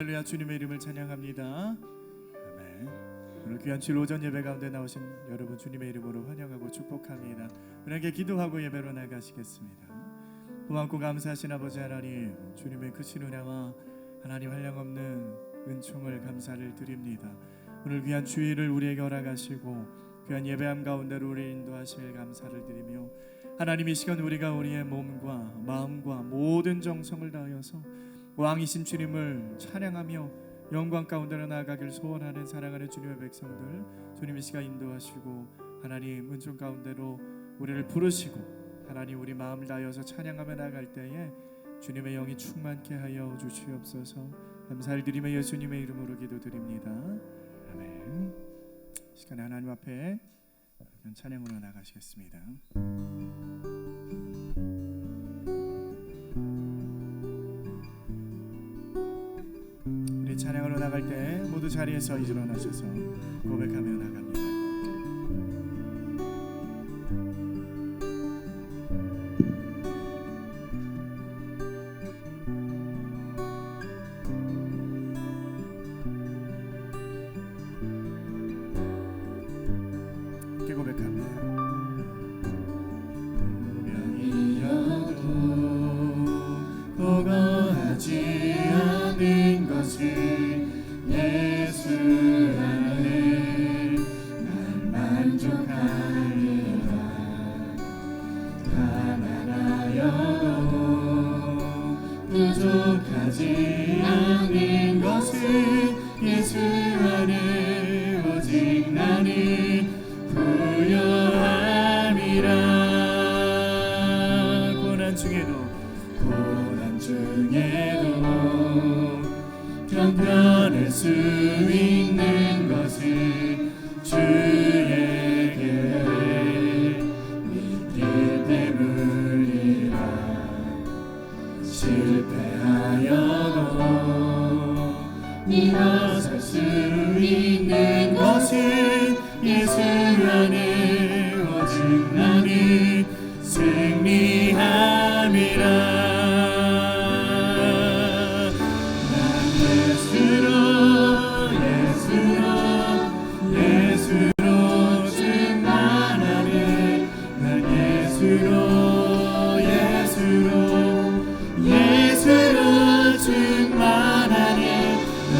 할렐루야. 주님의 이름을 찬양합니다. 아멘. 오늘 귀한 주일 오전 예배 가운데 나오신 여러분 주님의 이름으로 환영하고 축복합니다. 은혜께 기도하고 예배로 나가시겠습니다. 고맙고 감사하신 아버지 하나님, 주님의 크신 은혜와 하나님 한량없는 은총을 감사를 드립니다. 오늘 귀한 주일을 우리에게 허락하시고 귀한 예배함 가운데로 우리 인도하실 감사를 드리며 하나님 이 시간 우리가 우리의 몸과 마음과 모든 정성을 다하여서 왕이신 주님을 찬양하며 영광 가운데로 나아가길 소원하는 사랑하는 주님의 백성들, 주님 이 시간 인도하시고 하나님 은총 가운데로 우리를 부르시고 하나님 우리 마음을 다하여서 찬양하며 나아갈 때에 주님의 영이 충만케 하여 주시옵소서. 감사를 드리며 예수님의 이름으로 기도드립니다. 아멘. 시간에 하나님 앞에 찬양으로 나가시겠습니다. 우리 찬양으로 나갈 때 모두 자리에서 일어나셔서 고백하며 나갑니다. 부족하지 않은 것은 예수 안에 오직 나는 부요함이라. 고난 중에도 편편할 수 있는 것은 주의 계획 믿기 때문이라. 실패하여도 일어설 수 있는 것은 예수 안에 오직 나는 승리함이라. 예수로 충만하네. 난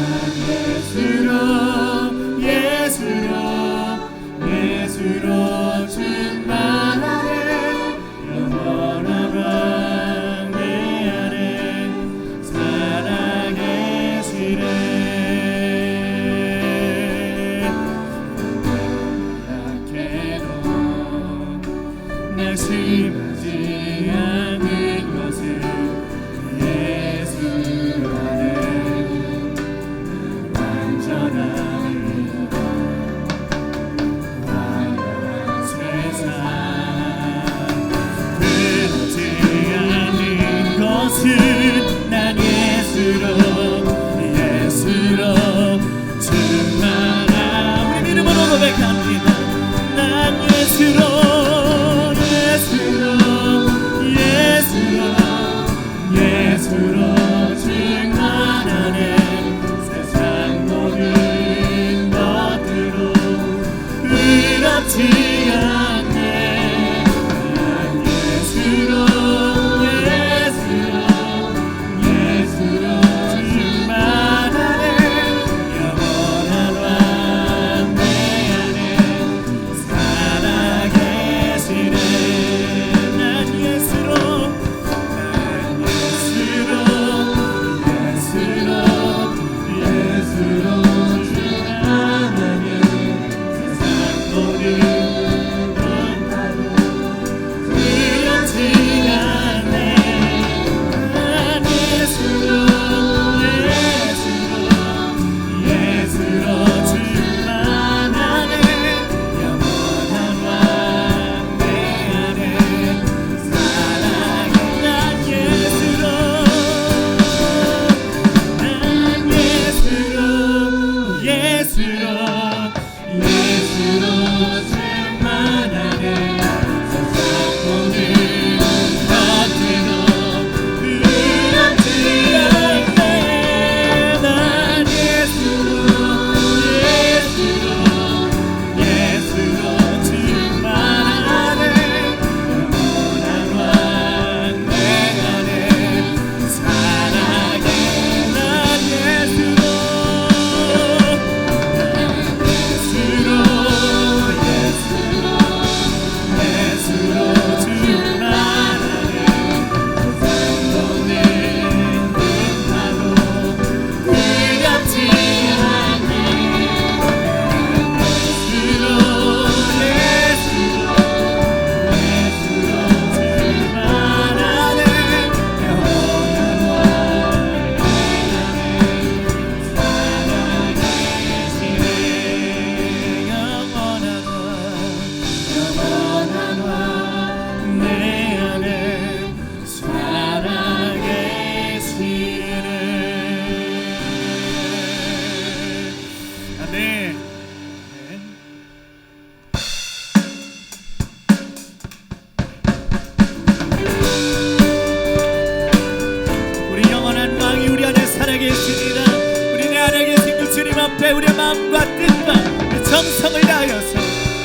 주님 앞에 우리의 마음과 뜻과 정성을 다하여서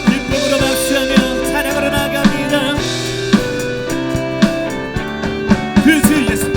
기쁨으로 박수하며 찬양으로 나아갑니다. 그 주 예수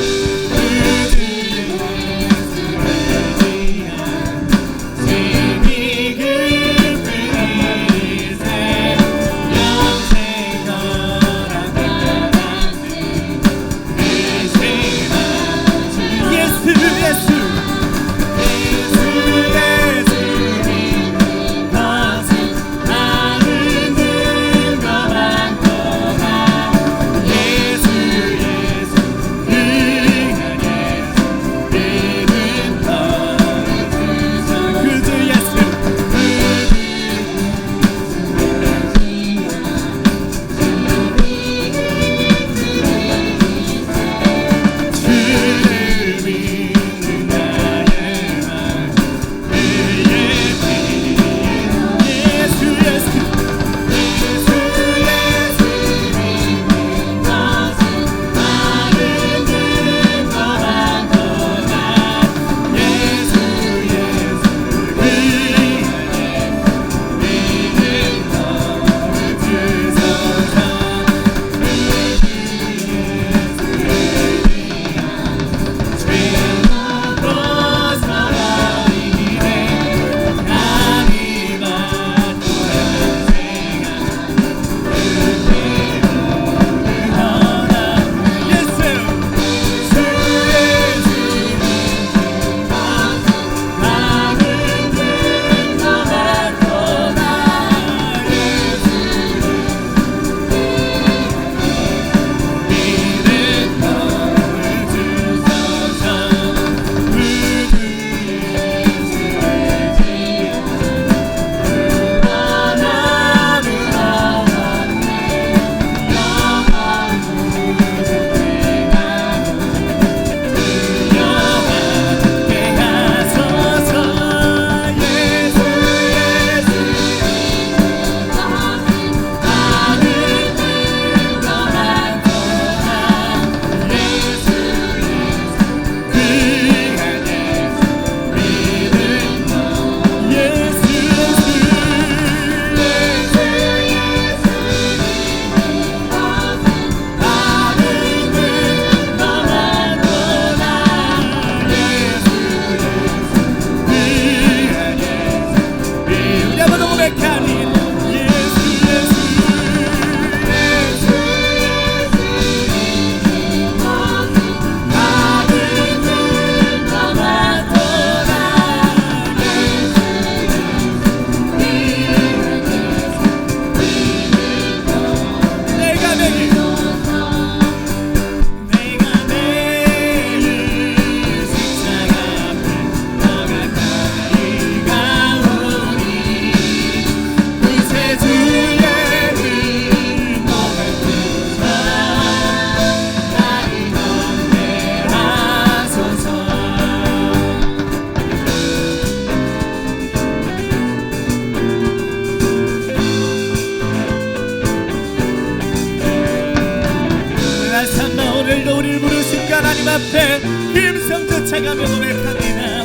하나님 앞에 음성 쫓아가며 고백합니다.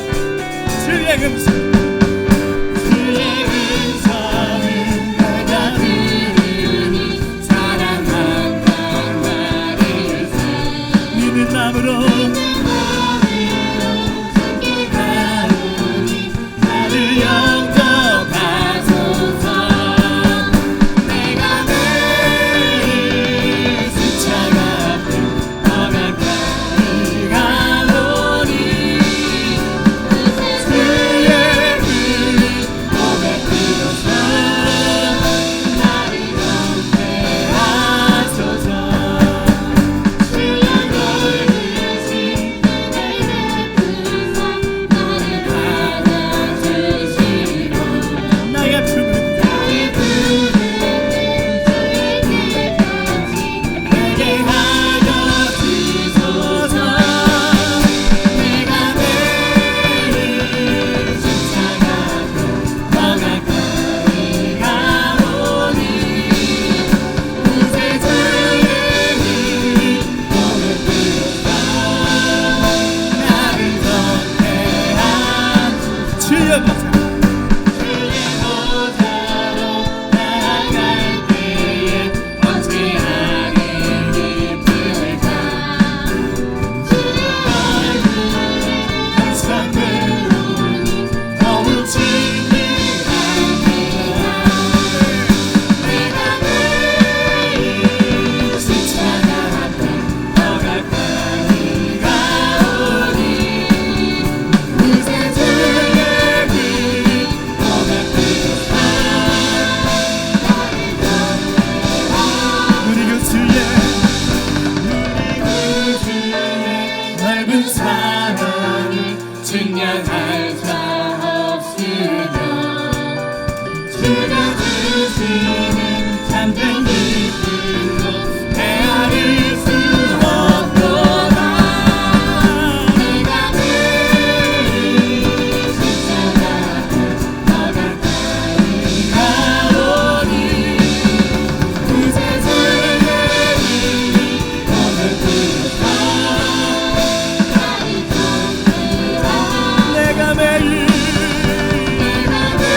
주의 음성 주의 음성은 내가 들으니 사랑한다는 말일세. 믿는 마음으로 주께 가오니 나를 영접하소서. 내가 매일 수창 앞에 어긋나니 가오니 주의 올려보자. 주의 보좌로 나아갈 때에 어찌하리 기쁠까. 주의 얼굴에 항상 그러니 더욱 친밀하니라. 내가 매일 시차가 앞에 더 가까이 가오니 이제 주의 길이 더 가까이 우리 그 주의 넓은 사랑을 증량할 자 없으며 주가 주시는 참된 기쁨으로 헤아릴 수 없도다. 내가 매일 십자가 앞에 더 가까이 가오니 이제 주의 길이 더 가까이 내가 매일 내가 매일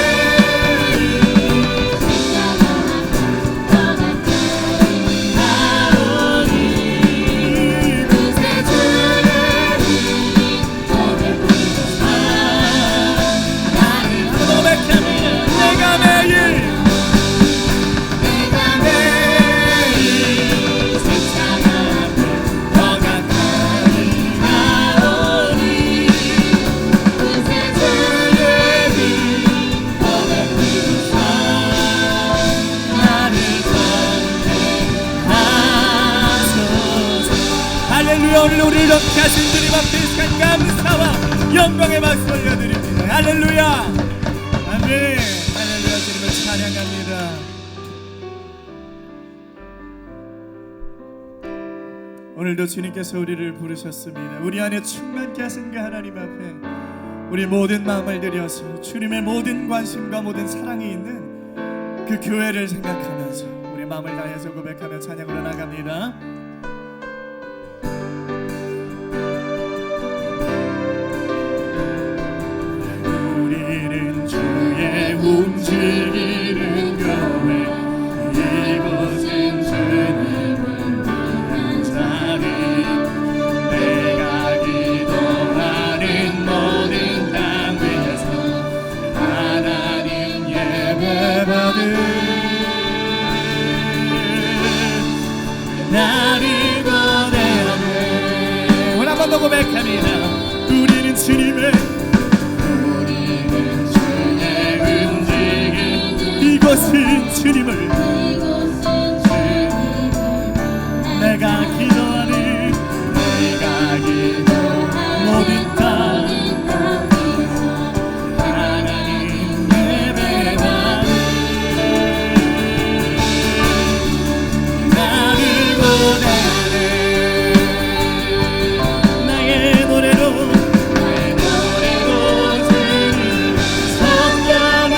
할렐루야. 오늘 우리를 이렇게 하신 주님 앞에 이 시간 감사와 영광의 박수 올려드립니다. 할렐루야. 아멘. 할렐루야. 주님을 찬양합니다. 오늘도 주님께서 우리를 부르셨습니다. 우리 안에 충만케 하신 그 하나님 앞에 우리 모든 마음을 들여서 주님의 모든 관심과 모든 사랑이 있는 그 교회를 생각하면서 우리 마음을 다해서 고백하며 찬양으로 나갑니다. 우리는 주의 움직이는 교회 이곳은 주님을 위한 자리 내가 기도하는 모든 땅에서 하나님 예배받은 나를 고대하네. 오늘 한 번 더 고백합니다. 우리는 주님의 이곳은 주님을 내가 기도하는 모든 땅 하나님 예배받는 나를 고대하네. 나의 노래로 주님 성령을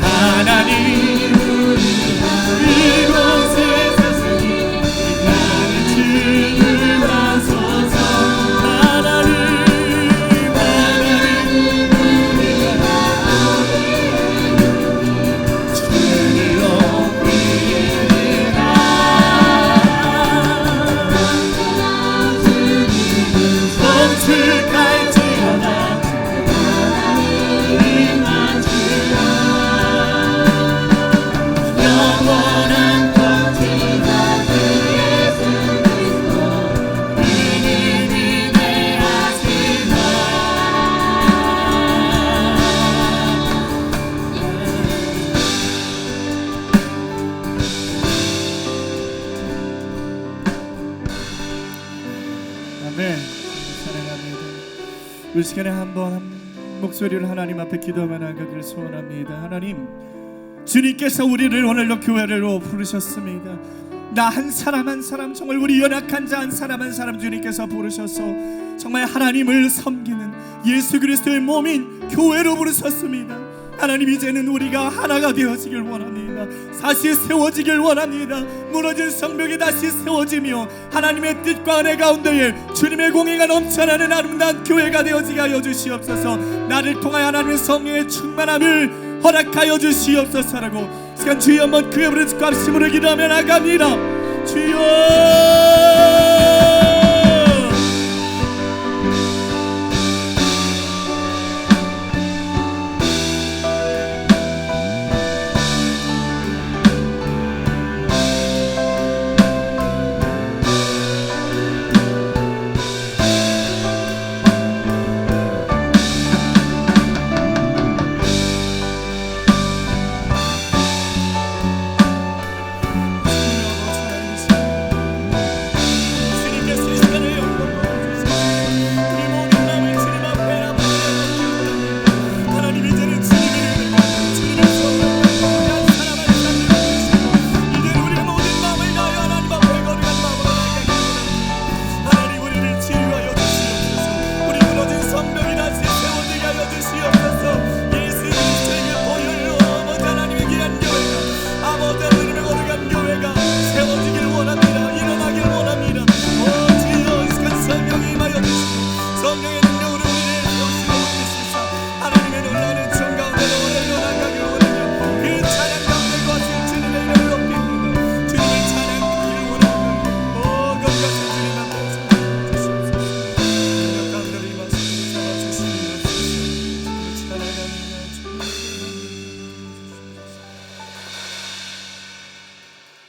하나님 이곳에 사시니 나를 지으소서. 이 시간에 한번 목소리를 하나님 앞에 기도하며 나가기를 소원합니다. 하나님, 주님께서 우리를 오늘로 교회로 부르셨습니다. 나 한 사람 한 사람, 정말 우리 연약한 자 한 사람 한 사람 주님께서 부르셔서 정말 하나님을 섬기는 예수 그리스도의 몸인 교회로 부르셨습니다. 하나님, 이제는 우리가 하나가 되어지길 원합니다. 다시 세워지길 원합니다. 무너진 성벽이 다시 세워지며 하나님의 뜻과 은혜 가운데에 주님의 공의가 넘쳐나는 아름다운 교회가 되어지게 하여 주시옵소서. 나를 통하여 하나님의 성령의 충만함을 허락하여 주시옵소서라고 시간 주여 한번 그의 부르짖고 합심으로 기도하며 나갑니다. 주여,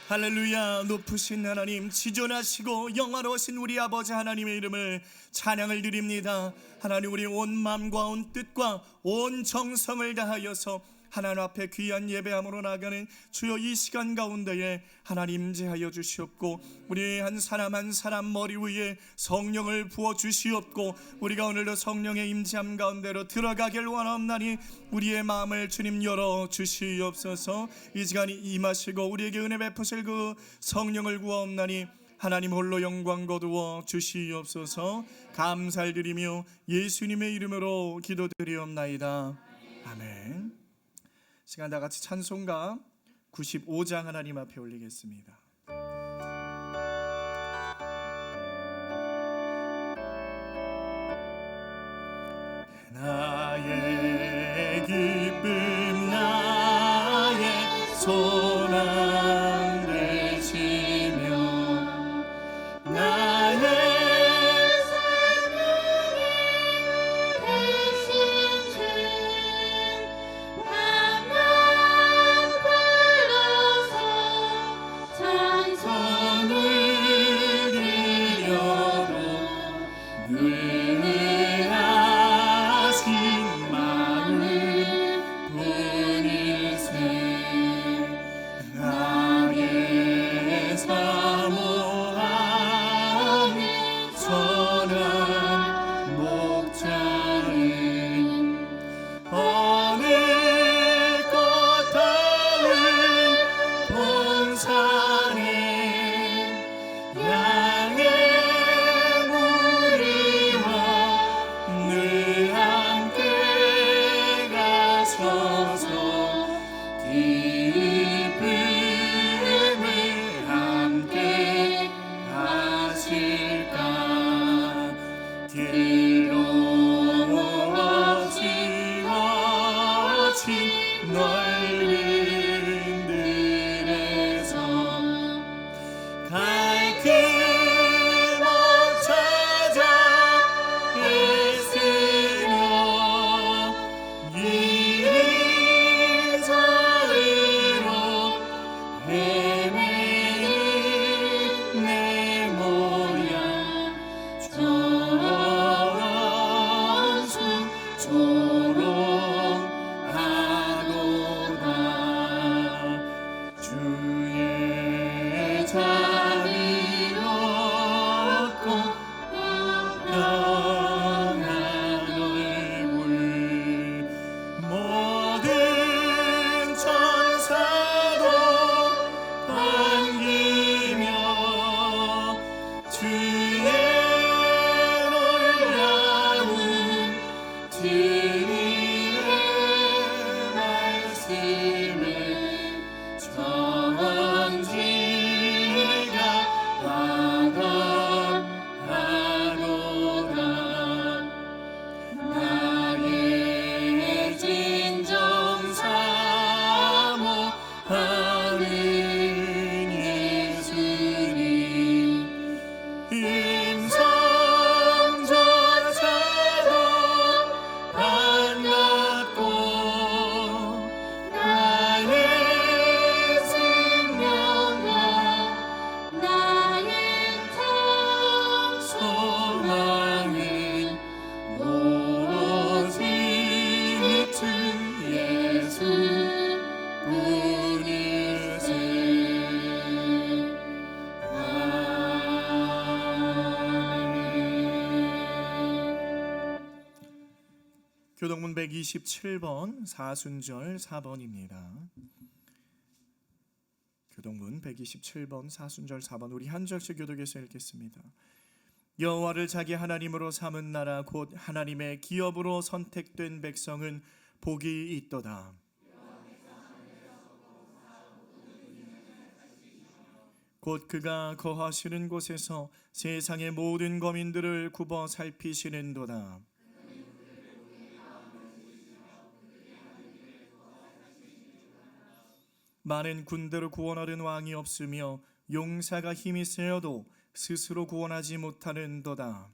할렐루야. 높으신 하나님, 지존하시고 영화로우신 우리 아버지 하나님의 이름을 찬양을 드립니다. 하나님, 우리 온 마음과 온 뜻과 온 정성을 다하여서 하나님 앞에 귀한 예배함으로 나가는 주여 이 시간 가운데에 하나님 임재하여 주시옵고 우리 한 사람 한 사람 머리 위에 성령을 부어 주시옵고 우리가 오늘도 성령의 임재함 가운데로 들어가길 원하옵나니 우리의 마음을 주님 열어 주시옵소서. 이 시간이 임하시고 우리에게 은혜 베푸실 그 성령을 구하옵나니 하나님 홀로 영광 거두어 주시옵소서. 감사를 드리며 예수님의 이름으로 기도드리옵나이다. 아멘. 시간 다 같이 찬송가 95장 하나님 앞에 올리겠습니다. 나의 기쁨 나의 소망 되시며 나의 주 나의 진정 사모하는 예수님 임성전처럼 반갑고 나의 생명과 나의 소망은 오직 주 예수 뿐일세. 교동문 127번 사순절 4번입니다. 교동문 127번 사순절 4번 우리 한 절씩 교독해서 읽겠습니다. 여호와를 자기 하나님으로 삼은 나라 곧 하나님의 기업으로 선택된 백성은 복이 있도다. 곧 그가 거하시는 곳에서 세상의 모든 거민들을 굽어 살피시는도다. 많은 군대로 구원하는 왕이 없으며 용사가 힘이 세어도 스스로 구원하지 못하는도다.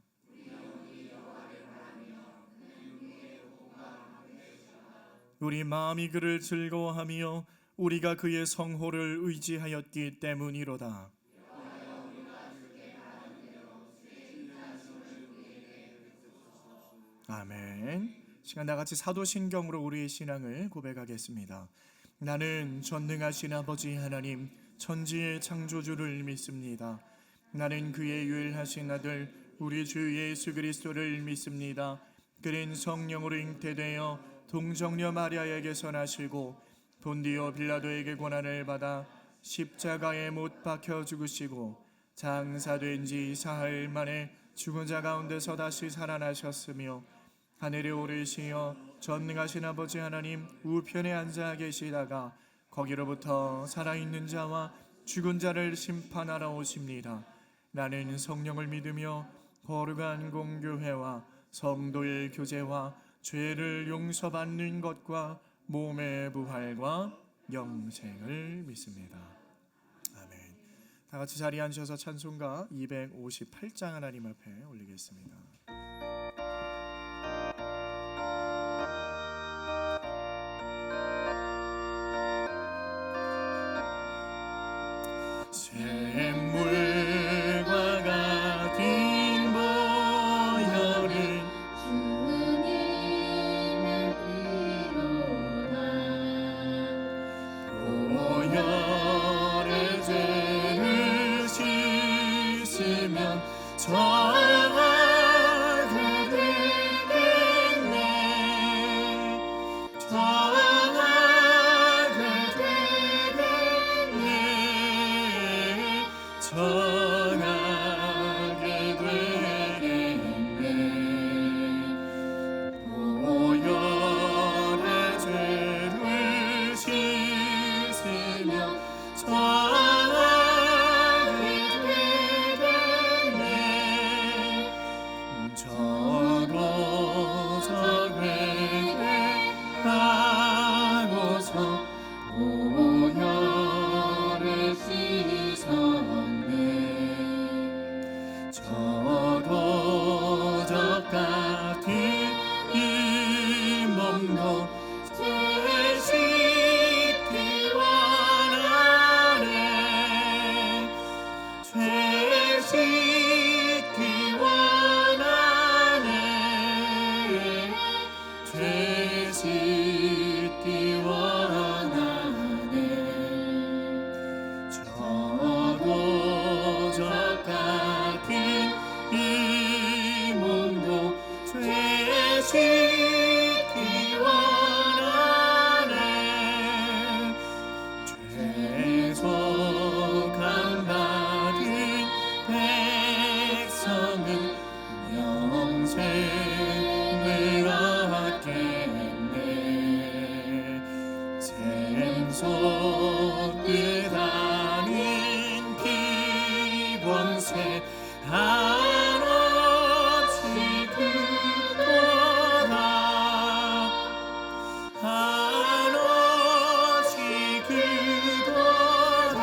우리 마음이 그를 즐거워하며 우리가 그의 성호를 의지하였기 때문이로다. 아멘. 시간 나같이 사도신경으로 우리의 신앙을 고백하겠습니다. 나는 전능하신 아버지 하나님 천지의 창조주를 믿습니다. 나는 그의 유일하신 아들 우리 주 예수 그리스도를 믿습니다. 그는 성령으로 잉태되어 동정녀 마리아에게서 나시고 본디오 빌라도에게 고난을 받아 십자가에 못 박혀 죽으시고 장사된 지 사흘 만에 죽은 자 가운데서 다시 살아나셨으며 하늘에 오르시어 전능하신 아버지 하나님 우편에 앉아 계시다가 거기로부터 살아있는 자와 죽은 자를 심판하러 오십니다. 나는 성령을 믿으며 거룩한 공교회와 성도의 교제와 죄를 용서받는 것과 몸의 부활과 영생을 믿습니다. 아멘. 다 같이 자리에 앉으셔서 찬송가 258장 하나님 앞에 올리겠습니다. 샘물과 같은 보혈을 주님의 피로다. 보혈의 죄를 씻으면 정하게 되겠네. 정하게 되겠네. 정하게 되겠네. 보혈의 죄를 씻으며 정하게 되겠네. 저로 회개하고서 보혈을 씻었네. 저도 적 같은 이 몸도 죄 씻기 원하네. 죄 씻기 원하네. 죄 씻기 원하네. 저도 적 같은 이 몸도 죄 씻기 원하네. 죄속함 받은 백성은 영생을 얻겠네. 샘솟듯 하는 피범새 한없이 크도다 한없이 크도다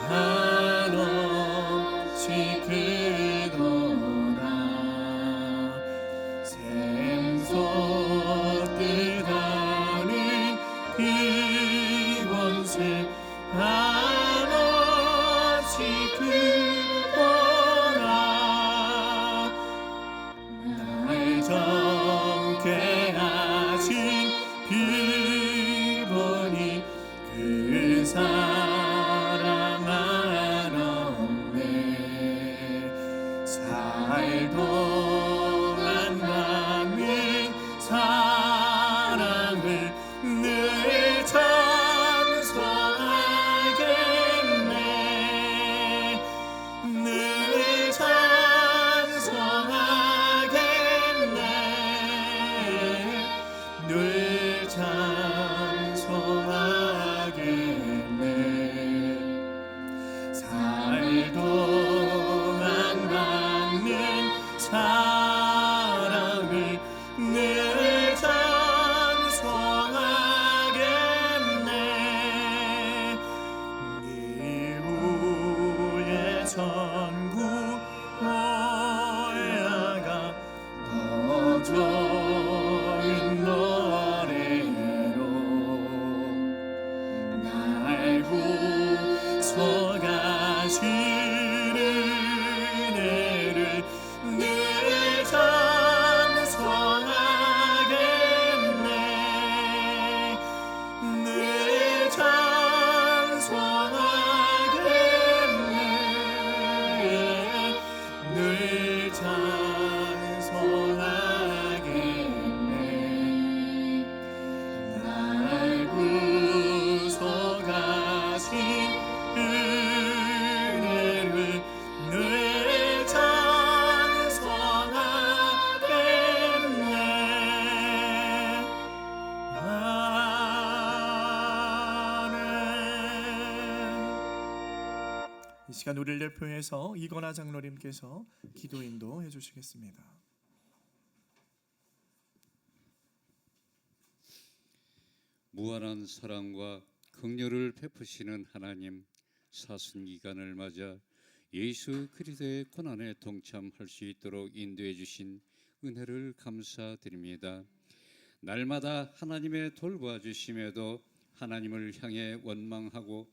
한없이 크도다 샘솟듯하는 비원새 한없이 크도다 날 정케 하신 비번이 그 사랑 한없네 살동안 받는 사랑을 늘 찬송하겠네 늘 찬송하겠네 늘 찬송하겠네 살동안 받는 사랑을 늘 찬송하겠네 이후에 천국 노래가 더 좋은 노래로 날 구속하시는 은혜를 늘 찬송하겠네 늘 찬송하겠네 늘 찬송하겠네 날 구속하신 은혜를 늘 찬송하겠네 이 시간 우리를 대표해서 이건아 장로님께서 기도 인도해 주시겠습니다. 무한한 사랑과 긍휼을 베푸시는 하나님, 사순기간을 맞아 예수 그리스도의 고난에 동참할 수 있도록 인도해 주신 은혜를 감사드립니다. 날마다 하나님의 돌봐주심에도 하나님을 향해 원망하고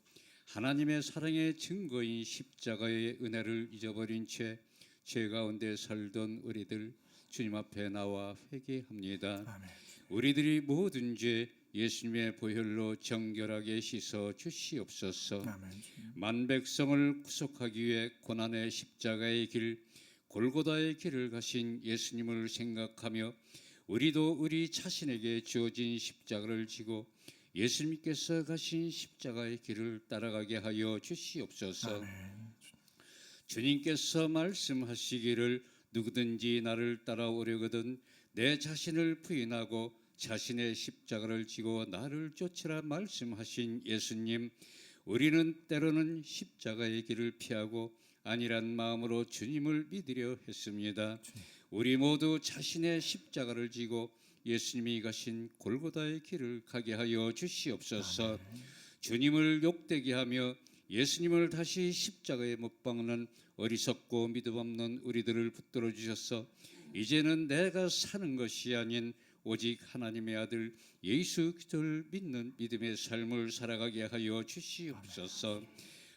하나님의 사랑의 증거인 십자가의 은혜를 잊어버린 채 죄 가운데 살던 우리들 주님 앞에 나와 회개합니다. 아멘. 우리들이 모든 죄 예수님의 보혈로 정결하게 씻어 주시옵소서. 아멘. 만 백성을 구속하기 위해 고난의 십자가의 길 골고다의 길을 가신 예수님을 생각하며 우리도 우리 자신에게 주어진 십자가를 지고 예수님께서 가신 십자가의 길을 따라가게 하여 주시옵소서. 아멘. 주님께서 말씀하시기를 누구든지 나를 따라오려거든 내 자신을 부인하고 자신의 십자가를 지고 나를 쫓으라 말씀하신 예수님, 우리는 때로는 십자가의 길을 피하고 안일한 마음으로 주님을 믿으려 했습니다. 우리 모두 자신의 십자가를 지고 예수님이 가신 골고다의 길을 가게 하여 주시옵소서. 주님을 욕되게 하며 예수님을 다시 십자가에 못 박는 어리석고 믿음 없는 우리들을 붙들어 주셔서 이제는 내가 사는 것이 아닌 오직 하나님의 아들 예수 그리스도를 믿는 믿음의 삶을 살아가게 하여 주시옵소서.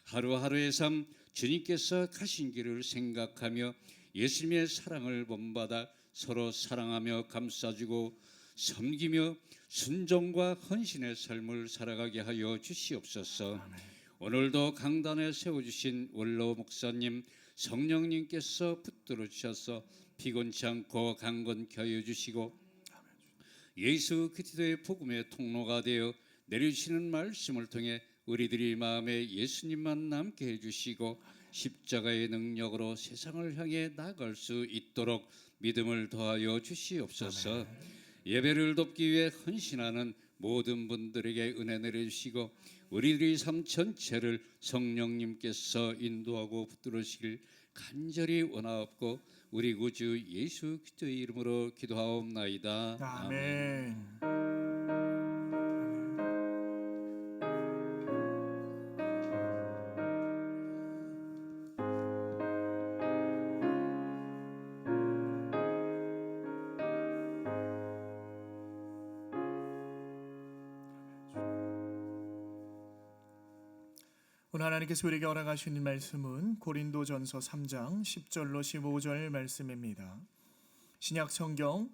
하루하루의 삶 주님께서 가신 길을 생각하며 예수님의 사랑을 본받아 서로 사랑하며 감싸주고 섬기며 순종과 헌신의 삶을 살아가게 하여 주시옵소서. 오늘도 강단에 세워주신 원로 목사님 성령님께서 붙들어 주셔서 피곤치 않고 강건케 하여 주시고 예수 그리스도의 복음의 통로가 되어 내려주시는 말씀을 통해 우리들이 마음에 예수님만 남게 해주시고 십자가의 능력으로 세상을 향해 나아갈 수 있도록 믿음을 더하여 주시옵소서. 예배를 돕기 위해 헌신하는 모든 분들에게 은혜 내려주시고 우리들의 삶 전체를 성령님께서 인도하고 붙들으시길 간절히 원하옵고 우리 구주 예수 그리스도의 이름으로 기도하옵나이다. 아멘. 오늘 하나님께서 우리에게 허락하신 말씀은 고린도전서 3장 10절로 15절 말씀입니다. 신약 성경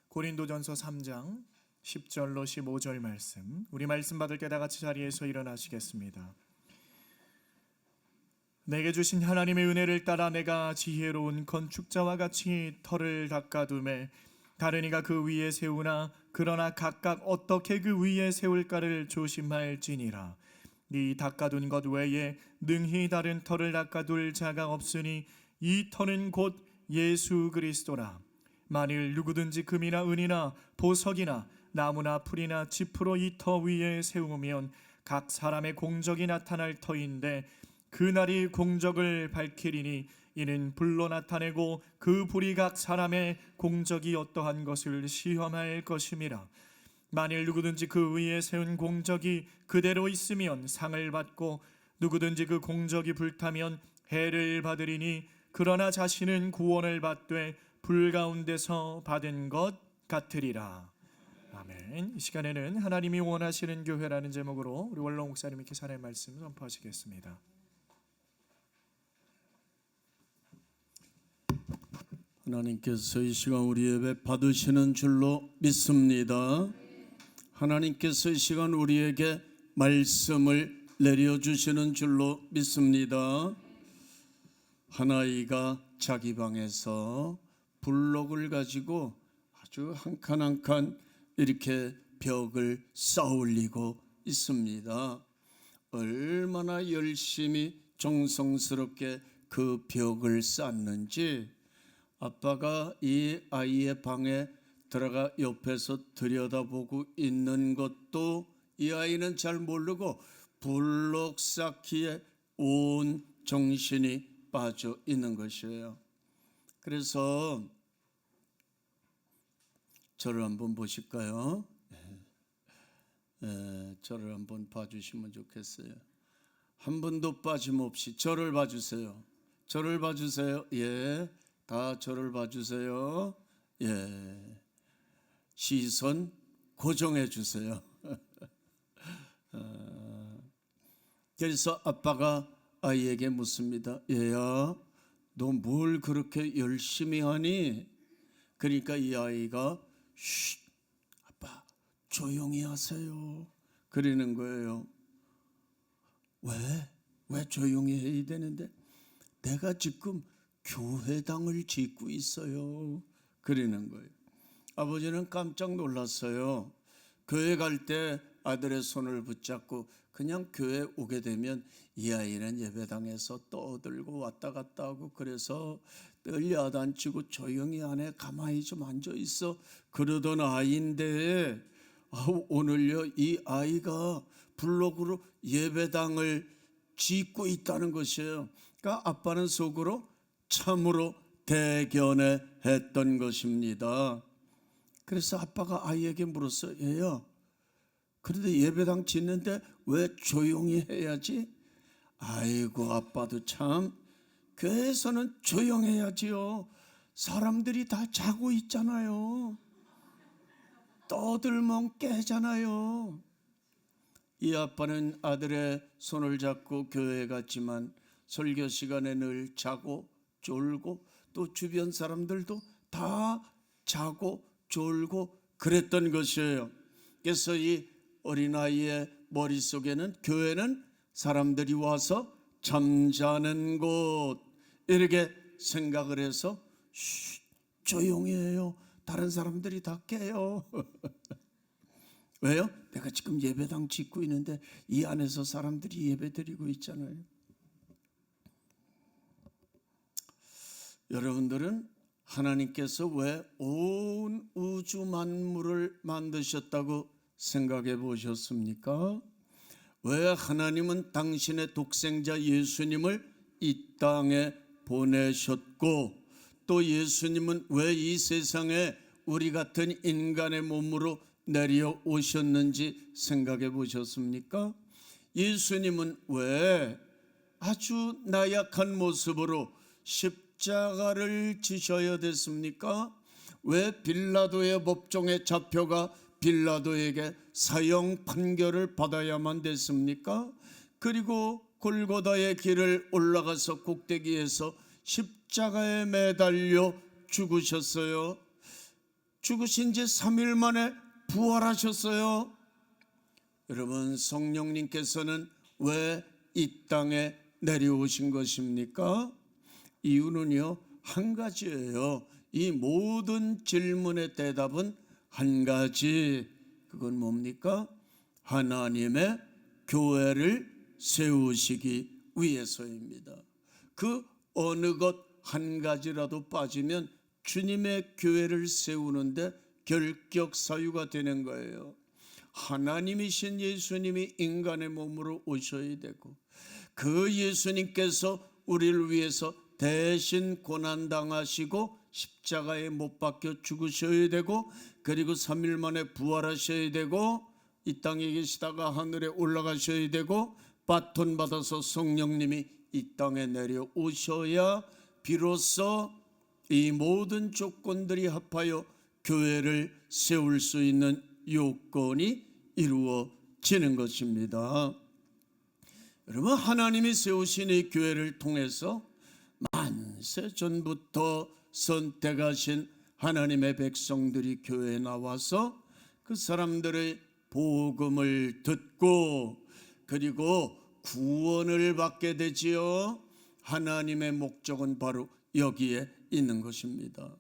고린도전서 3장 10절로 15절 말씀, 우리 말씀 받을 때 다 같이 자리에서 일어나시겠습니다. 내게 주신 하나님의 은혜를 따라 내가 지혜로운 건축자와 같이 터를 닦아두매 다른 이가 그 위에 세우나 그러나 각각 어떻게 그 위에 세울까를 조심할지니라. 네 닦아둔 것 외에 능히 다른 터를 닦아둘 자가 없으니 이 터는 곧 예수 그리스도라. 만일 누구든지 금이나 은이나 보석이나 나무나 풀이나 짚으로 이 터 위에 세우면 각 사람의 공적이 나타날 터인데 그날이 공적을 밝히리니 이는 불로 나타내고 그 불이 각 사람의 공적이 어떠한 것을 시험할 것임이라. 만일 누구든지 그 위에 세운 공적이 그대로 있으면 상을 받고 누구든지 그 공적이 불타면 해를 받으리니 그러나 자신은 구원을 받되 불 가운데서 받은 것 같으리라. 아멘. 이 시간에는 하나님이 원하시는 교회라는 제목으로 우리 원로 목사님이 기사의 말씀 선포하시겠습니다. 하나님께서 이 시간 우리 예배 받으시는 줄로 믿습니다. 하나님께서 이 시간 우리에게 말씀을 내려주시는 줄로 믿습니다. 한 아이가 자기 방에서 블록을 가지고 아주 한 칸 한 칸 이렇게 벽을 쌓아올리고 있습니다. 얼마나 열심히 정성스럽게 그 벽을 쌓는지 아빠가 이 아이의 방에 들어가 옆에서 들여다보고 있는 것도 이 아이는 잘 모르고 블록 쌓기에 온 정신이 빠져 있는 것이에요. 그래서 저를 한번 보실까요? 저를 한번 봐주시면 좋겠어요. 한 번도 빠짐없이 저를 봐주세요. 저를 봐주세요. 예, 다 저를 봐주세요. 예, 시선 고정해 주세요. 그래서 아빠가 아이에게 묻습니다. 얘야, 너 뭘 그렇게 열심히 하니? 그러니까 이 아이가 쉿, 아빠 조용히 하세요. 그러는 거예요. 왜 조용히 해야 되는데? 내가 지금 교회당을 짓고 있어요. 그러는 거예요. 아버지는 깜짝 놀랐어요. 교회 갈 때 아들의 손을 붙잡고 그냥 교회 오게 되면 이 아이는 예배당에서 떠들고 왔다 갔다 하고 그래서 늘 야단치고 조용히 안에 가만히 좀 앉아 있어 그러던 아이인데 오늘요 이 아이가 블록으로 예배당을 짓고 있다는 것이에요. 그러니까 아빠는 속으로 참으로 대견해 했던 것입니다. 그래서 아빠가 아이에게 물었어요. 얘야, 그런데 예배당 짓는데 왜 조용히 해야지? 아이고 아빠도 참 교회에서는 조용해야지요. 사람들이 다 자고 있잖아요. 떠들면 깨잖아요. 이 아빠는 아들의 손을 잡고 교회에 갔지만 설교 시간에 늘 자고 졸고 또 주변 사람들도 다 자고 졸고 그랬던 것이에요. 그래서 이 어린아이의 머릿속에는 교회는 사람들이 와서 잠자는 곳 이렇게 생각을 해서 조용히 해요. 다른 사람들이 다 깨요. 왜요? 내가 지금 예배당 짓고 있는데 이 안에서 사람들이 예배 드리고 있잖아요. 여러분들은 하나님께서 왜 온 우주 만물을 만드셨다고 생각해 보셨습니까? 왜 하나님은 당신의 독생자 예수님을 이 땅에 보내셨고 또 예수님은 왜 이 세상에 우리 같은 인간의 몸으로 내려오셨는지 생각해 보셨습니까? 예수님은 왜 아주 나약한 모습으로 십자가를 지셔야 됐습니까? 왜 빌라도의 법정에 잡혀가 빌라도에게 사형 판결을 받아야만 됐습니까? 그리고 골고다의 길을 올라가서 꼭대기에서 십자가에 매달려 죽으셨어요. 죽으신 지 3일 만에 부활하셨어요. 여러분, 성령님께서는 왜 이 땅에 내려오신 것입니까? 이유는요, 한 가지예요. 이 모든 질문의 대답은 한 가지. 그건 뭡니까? 하나님의 교회를 세우시기 위해서입니다. 그 어느 것 한 가지라도 빠지면 주님의 교회를 세우는데 결격 사유가 되는 거예요. 하나님이신 예수님이 인간의 몸으로 오셔야 되고 그 예수님께서 우리를 위해서 대신 고난당하시고 십자가에 못 박혀 죽으셔야 되고 그리고 3일 만에 부활하셔야 되고 이 땅에 계시다가 하늘에 올라가셔야 되고 바톤 받아서 성령님이 이 땅에 내려오셔야 비로소 이 모든 조건들이 합하여 교회를 세울 수 있는 요건이 이루어지는 것입니다. 여러분, 하나님이 세우신 이 교회를 통해서 만세 전부터 선택하신 하나님의 백성들이 교회에 나와서 그 사람들의 복음을 듣고 그리고 구원을 받게 되지요. 하나님의 목적은 바로 여기에 있는 것입니다.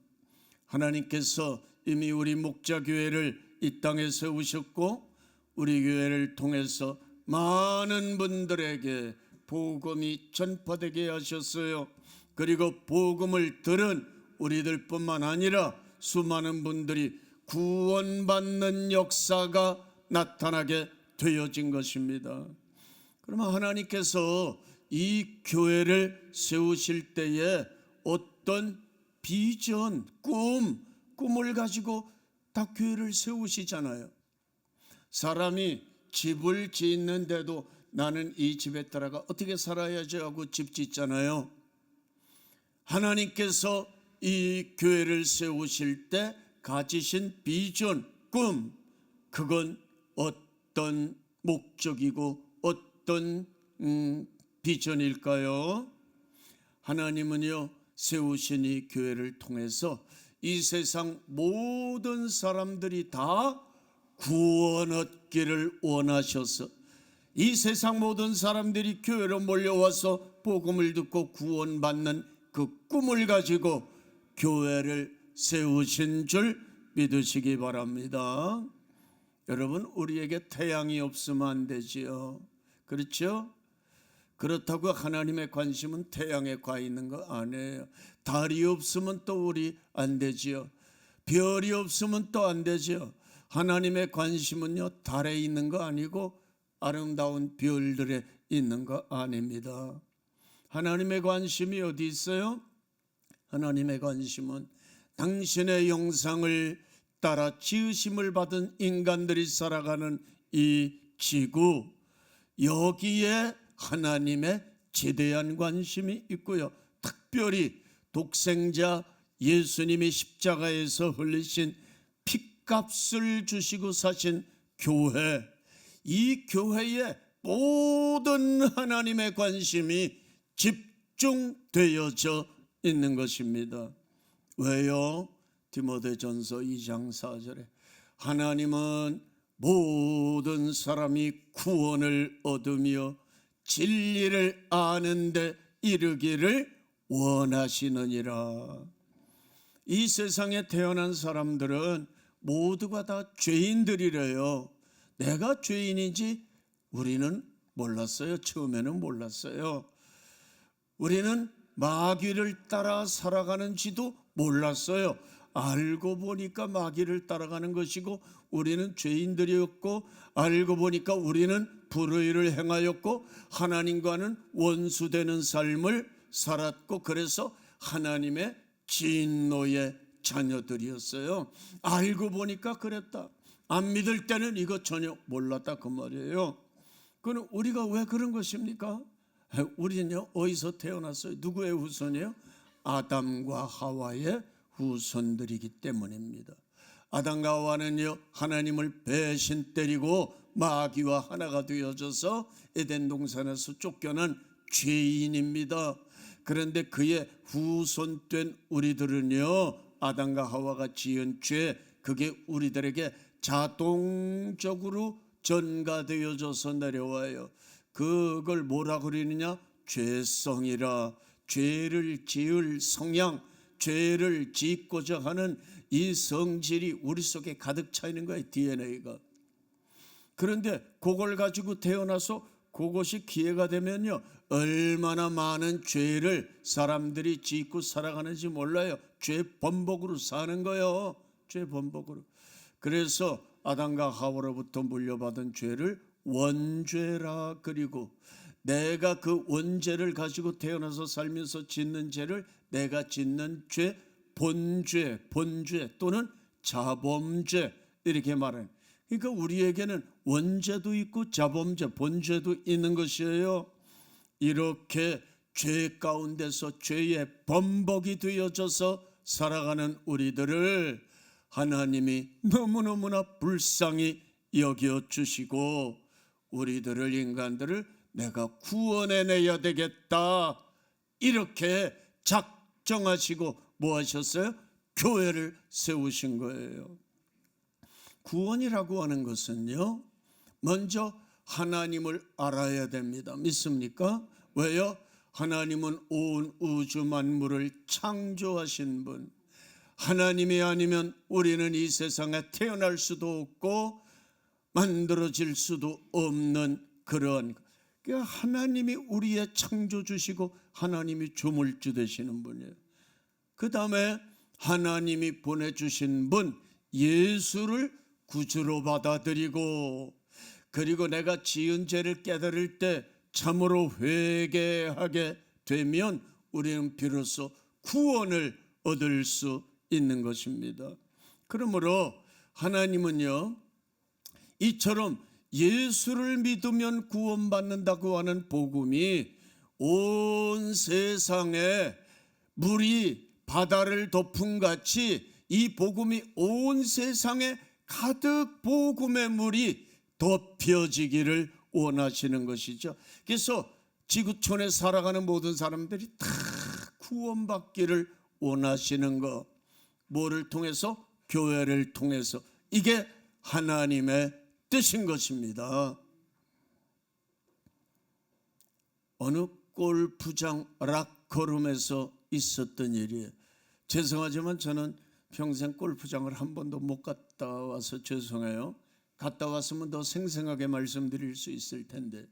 하나님께서 이미 우리 목자교회를 이 땅에 세우셨고 우리 교회를 통해서 많은 분들에게 복음이 전파되게 하셨어요. 그리고 복음을 들은 우리들뿐만 아니라 수많은 분들이 구원받는 역사가 나타나게 되어진 것입니다. 그러면 하나님께서 이 교회를 세우실 때에 어떤 비전, 꿈을 가지고 다 교회를 세우시잖아요. 사람이 집을 짓는데도 나는 이 집에 따라가 어떻게 살아야지 하고 집 짓잖아요. 하나님께서 이 교회를 세우실 때 가지신 비전, 그건 어떤 목적이고 어떤 비전일까요? 하나님은요, 세우신 이 교회를 통해서 이 세상 모든 사람들이 다 구원 얻기를 원하셔서 이 세상 모든 사람들이 교회로 몰려와서 복음을 듣고 구원받는 그 꿈을 가지고 교회를 세우신 줄 믿으시기 바랍니다. 여러분, 우리에게 태양이 없으면 안 되지요. 그렇죠? 그렇다고 하나님의 관심은 태양에 가 있는 거 아니에요. 달이 없으면 또 우리 안 되지요. 별이 없으면 또 안 되지요. 하나님의 관심은요, 달에 있는 거 아니고 아름다운 별들에 있는 거 아닙니다. 하나님의 관심이 어디 있어요? 하나님의 관심은 당신의 형상을 따라 지으심을 받은 인간들이 살아가는 이 지구, 여기에 하나님의 지대한 관심이 있고요. 특별히 독생자 예수님이 십자가에서 흘리신 피값을 주시고 사신 교회, 이 교회에 모든 하나님의 관심이 집중되어져 있는 것입니다. 왜요? 디모데전서 2장 4절에 하나님은 모든 사람이 구원을 얻으며 진리를 아는데 이르기를 원하시느니라. 이 세상에 태어난 사람들은 모두가 다 죄인들이래요. 내가 죄인인지 우리는 몰랐어요. 처음에는 몰랐어요. 우리는 마귀를 따라 살아가는지도 몰랐어요. 알고 보니까 마귀를 따라가는 것이고 우리는 죄인들이었고 알고 보니까 우리는 불의를 행하였고 하나님과는 원수되는 삶을 살았고 그래서 하나님의 진노의 자녀들이었어요. 알고 보니까 그랬다. 안 믿을 때는 이거 전혀 몰랐다 그 말이에요. 그럼 우리가 왜 그런 것입니까? 우리는요 어디서 태어났어요? 누구의 후손이에요? 아담과 하와의 후손들이기 때문입니다. 아담과 하와는요 하나님을 배신 때리고 마귀와 하나가 되어져서 에덴 동산에서 쫓겨난 죄인입니다. 그런데 그의 후손된 우리들은요 아담과 하와가 지은 죄 그게 우리들에게 자동적으로 전가되어져서 내려와요. 그걸 뭐라 그러느냐? 죄성이라. 죄를 지을 성향, 죄를 짓고자 하는 이 성질이 우리 속에 가득 차 있는 거예요. DNA가. 그런데 그걸 가지고 태어나서 그것이 기회가 되면요 얼마나 많은 죄를 사람들이 짓고 살아가는지 몰라요. 죄 번복으로 사는 거예요. 죄 번복으로. 그래서 아담과 하와로부터 물려받은 죄를 원죄라 그리고 내가 그 원죄를 가지고 태어나서 살면서 짓는 죄를 내가 짓는 죄 본죄 또는 자범죄 이렇게 말해요. 그러니까 우리에게는 원죄도 있고 자범죄 본죄도 있는 것이에요. 이렇게 죄 가운데서 죄의 범벅이 되어져서 살아가는 우리들을 하나님이 너무너무나 불쌍히 여겨주시고 우리들을 인간들을 내가 구원해내야 되겠다 이렇게 작정하시고 뭐 하셨어요? 교회를 세우신 거예요. 구원이라고 하는 것은요 먼저 하나님을 알아야 됩니다. 믿습니까? 왜요? 하나님은 온 우주 만물을 창조하신 분. 하나님이 아니면 우리는 이 세상에 태어날 수도 없고 만들어질 수도 없는 그런 그러니까 하나님이 우리의 창조주시고 하나님이 조물주 되시는 분이에요. 그 다음에 하나님이 보내주신 분 예수를 구주로 받아들이고 그리고 내가 지은 죄를 깨달을 때 참으로 회개하게 되면 우리는 비로소 구원을 얻을 수 있는 것입니다. 그러므로 하나님은요 이처럼 예수를 믿으면 구원받는다고 하는 복음이 온 세상에 물이 바다를 덮은 같이 이 복음이 온 세상에 가득 복음의 물이 덮여지기를 원하시는 것이죠. 그래서 지구촌에 살아가는 모든 사람들이 다 구원받기를 원하시는 것. 뭐를 통해서? 교회를 통해서. 이게 하나님의 뜻인 것입니다. 어느 골프장 락커룸에서 있었던 일이에요. 죄송하지만 저는 평생 골프장을 한 번도 못 갔다 와서 죄송해요. 갔다 왔으면 더 생생하게 말씀드릴 수 있을 텐데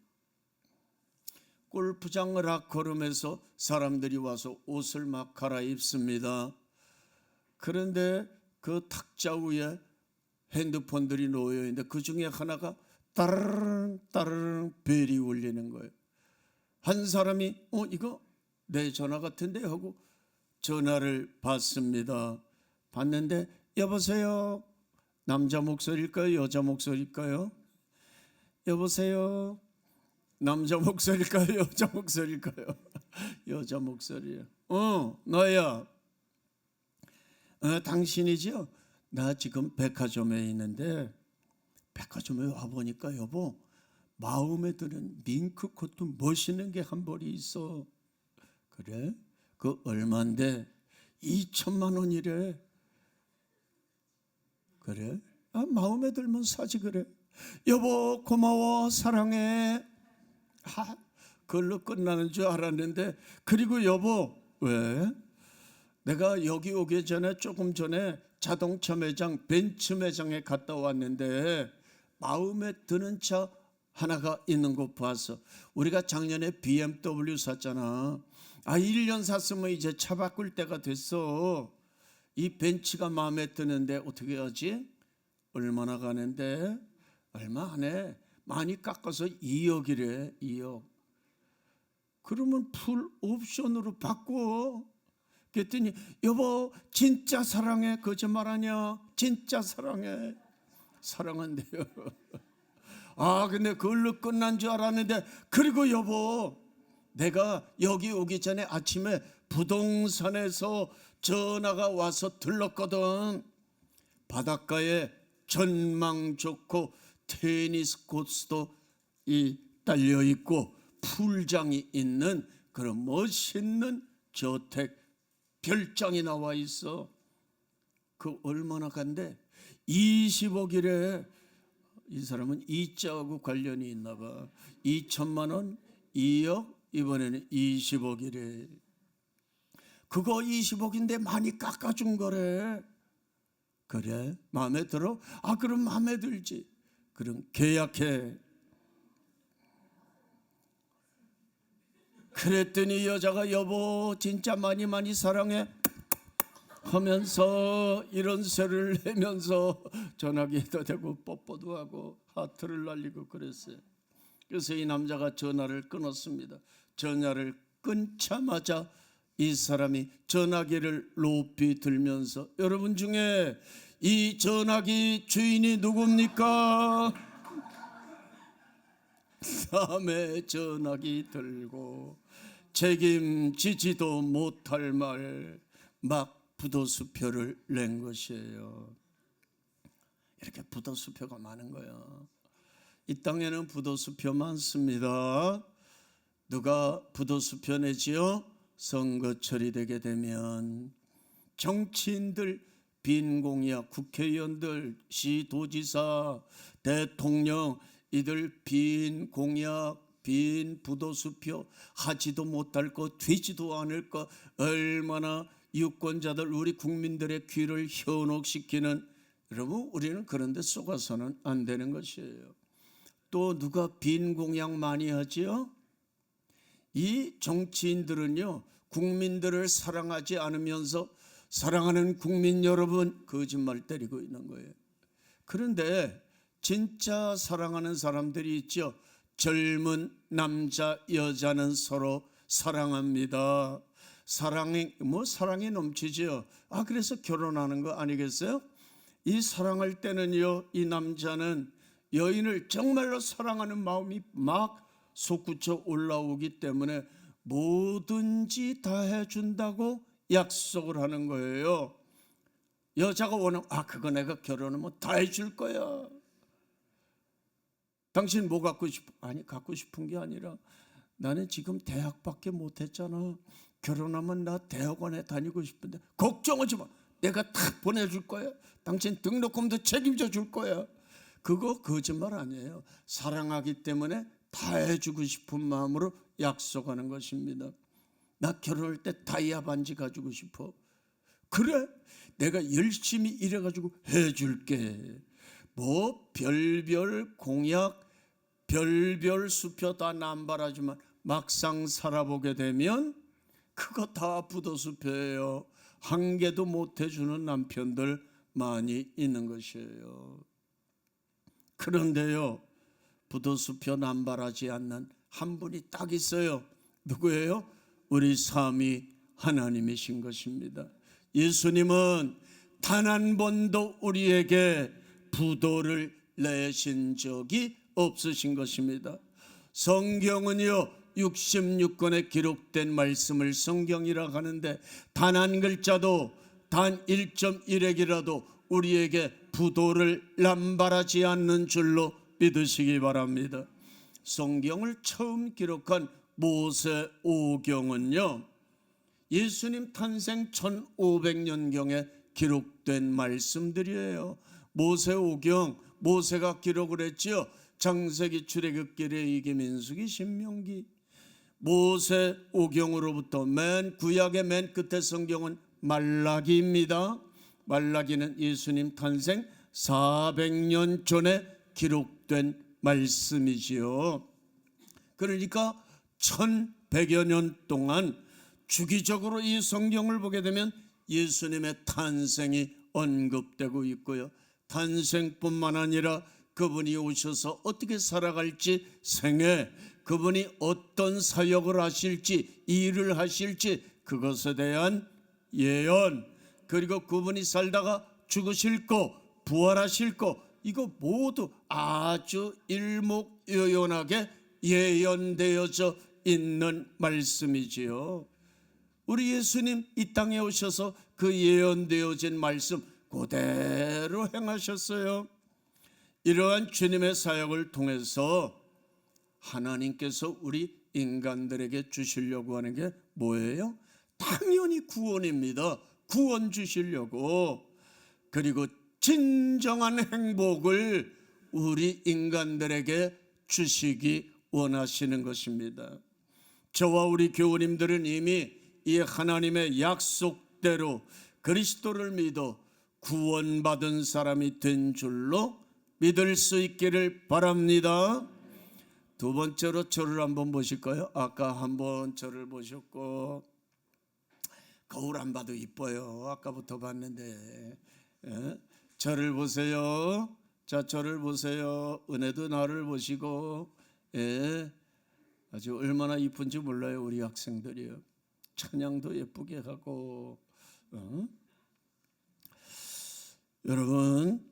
골프장 락커룸에서 사람들이 와서 옷을 막 갈아입습니다. 그런데 그 탁자 위에 핸드폰들이 놓여 있는데 그 중에 하나가 따르릉 따르릉 벨이 울리는 거예요. 한 사람이 이거 내 전화 같은데 하고 전화를 받습니다. 받는데 여보세요. 남자 목소리일까요? 여자 목소리일까요? 여보세요. 남자 목소리일까요? 여자 목소리일까요? 여자 목소리예요. 너야. 당신이죠? 나 지금 백화점에 있는데 백화점에 와보니까 여보 마음에 드는 밍크코트 멋있는 게 한 벌이 있어. 그래? 그 얼만데? 2천만 원이래. 그래? 마음에 들면 사지 그래. 여보 고마워 사랑해. 그걸로 끝나는 줄 알았는데 그리고 여보 왜? 내가 여기 오기 전에 조금 전에 자동차 매장 벤츠 매장에 갔다 왔는데 마음에 드는 차 하나가 있는 거 봤어. 우리가 작년에 BMW 샀잖아. 1년 샀으면 이제 차 바꿀 때가 됐어. 이 벤츠가 마음에 드는데 어떻게 하지? 얼마나 가는데? 얼마 안 해. 많이 깎아서 2억이래. 2억. 그러면 풀 옵션으로 바꿔. 그랬더니 여보 진짜 사랑해. 거짓말하냐? 진짜 사랑해. 사랑한대요. 아 근데 그걸로 끝난 줄 알았는데, 그리고 여보 내가 여기 오기 전에 아침에 부동산에서 전화가 와서 들렀거든. 바닷가에 전망 좋고 테니스 코스도 딸려 있고 풀장이 있는 그런 멋있는 저택 별장이 나와 있어. 그 얼마나 간대? 20억이래. 이 사람은 이자하고 관련이 있나 봐. 2천만 원, 2억, 이번에는 20억이래. 그거 20억인데 많이 깎아준 거래. 그래? 마음에 들어? 아 그럼 마음에 들지. 그럼 계약해. 그랬더니 여자가 여보 진짜 많이 사랑해 하면서 이런 소리를 내면서 전화기도 대고 뽀뽀도 하고 하트를 날리고 그랬어요. 그래서 이 남자가 전화를 끊었습니다. 전화를 끊자마자 이 사람이 전화기를 높이 들면서, 여러분 중에 이 전화기 주인이 누굽니까? 남의 전화기 들고 책임지지도 못할 말 막 부도수표를 낸 것이에요. 이렇게 부도수표가 많은 거예요. 이 땅에는 부도수표 많습니다. 누가 부도수표 내지요? 선거철이 되게 되면 정치인들 빈 공약, 국회의원들, 시도지사, 대통령 이들 빈 공약, 빈 부도수표 하지도 못할 것, 되지도 않을 것, 얼마나 유권자들 우리 국민들의 귀를 현혹시키는. 여러분 우리는 그런 데 속아서는 안 되는 것이에요. 또 누가 빈 공약 많이 하지요? 이 정치인들은요 국민들을 사랑하지 않으면서 사랑하는 국민 여러분 거짓말 때리고 있는 거예요. 그런데 진짜 사랑하는 사람들이 있죠. 젊은 남자 여자는 서로 사랑합니다. 사랑이 넘치죠. 아 그래서 결혼하는 거 아니겠어요? 이 사랑할 때는요 이 남자는 여인을 정말로 사랑하는 마음이 막 솟구쳐 올라오기 때문에 뭐든지 다 해준다고 약속을 하는 거예요. 여자가 원하면 그거 내가 결혼하면 다 해줄 거야. 당신 뭐 갖고 싶어? 아니 갖고 싶은 게 아니라 나는 지금 대학밖에 못했잖아. 결혼하면 나 대학원에 다니고 싶은데 걱정하지 마. 내가 다 보내줄 거야. 당신 등록금도 책임져 줄 거야. 그거 거짓말 아니에요. 사랑하기 때문에 다 해주고 싶은 마음으로 약속하는 것입니다. 나 결혼할 때 다이아 반지 가지고 싶어. 그래 내가 열심히 일해가지고 해줄게. 뭐 별별 공약 별별 수표 다 남발하지만 막상 살아보게 되면 그거 다 부도수표예요. 한 개도 못 해주는 남편들 많이 있는 것이에요. 그런데요 부도수표 남발하지 않는 한 분이 딱 있어요. 누구예요? 우리 삼위 하나님이신 것입니다. 예수님은 단 한 번도 우리에게 부도를 내신 적이 없으신 것입니다. 성경은요 66권에 기록된 말씀을 성경이라 하는데 단 한 글자도 단 1.1핵이라도 우리에게 부도를 남발하지 않는 줄로 믿으시기 바랍니다. 성경을 처음 기록한 모세오경은요 예수님 탄생 1500년경에 기록된 말씀들이에요. 모세오경, 모세가 기록을 했지요. 창세기, 출애굽기, 레위기, 민수기, 신명기. 모세오경으로부터 맨 구약의 맨 끝에 성경은 말라기입니다. 말라기는 예수님 탄생 400년 전에 기록된 말씀이지요. 그러니까 1100여 년 동안 주기적으로 이 성경을 보게 되면 예수님의 탄생이 언급되고 있고요. 탄생뿐만 아니라 그분이 오셔서 어떻게 살아갈지, 생애 그분이 어떤 사역을 하실지, 일을 하실지, 그것에 대한 예언, 그리고 그분이 살다가 죽으실 거, 부활하실 거, 이거 모두 아주 일목요연하게 예언되어져 있는 말씀이지요. 우리 예수님 이 땅에 오셔서 그 예언되어진 말씀 그대로 행하셨어요. 이러한 주님의 사역을 통해서 하나님께서 우리 인간들에게 주시려고 하는 게 뭐예요? 당연히 구원입니다. 구원 주시려고. 그리고 진정한 행복을 우리 인간들에게 주시기 원하시는 것입니다. 저와 우리 교우님들은 이미 이 하나님의 약속대로 그리스도를 믿어 구원받은 사람이 된 줄로 믿을 수 있기를 바랍니다. 두 번째로 저를 한번 보실까요? 아까 한번 저를 보셨고, 거울 안 봐도 이뻐요. 아까부터 봤는데. 저를 보세요. 자, 저를 보세요. 은혜도 나를 보시고, 아주 얼마나 이쁜지 몰라요. 우리 학생들이요. 찬양도 예쁘게 하고. 여러분,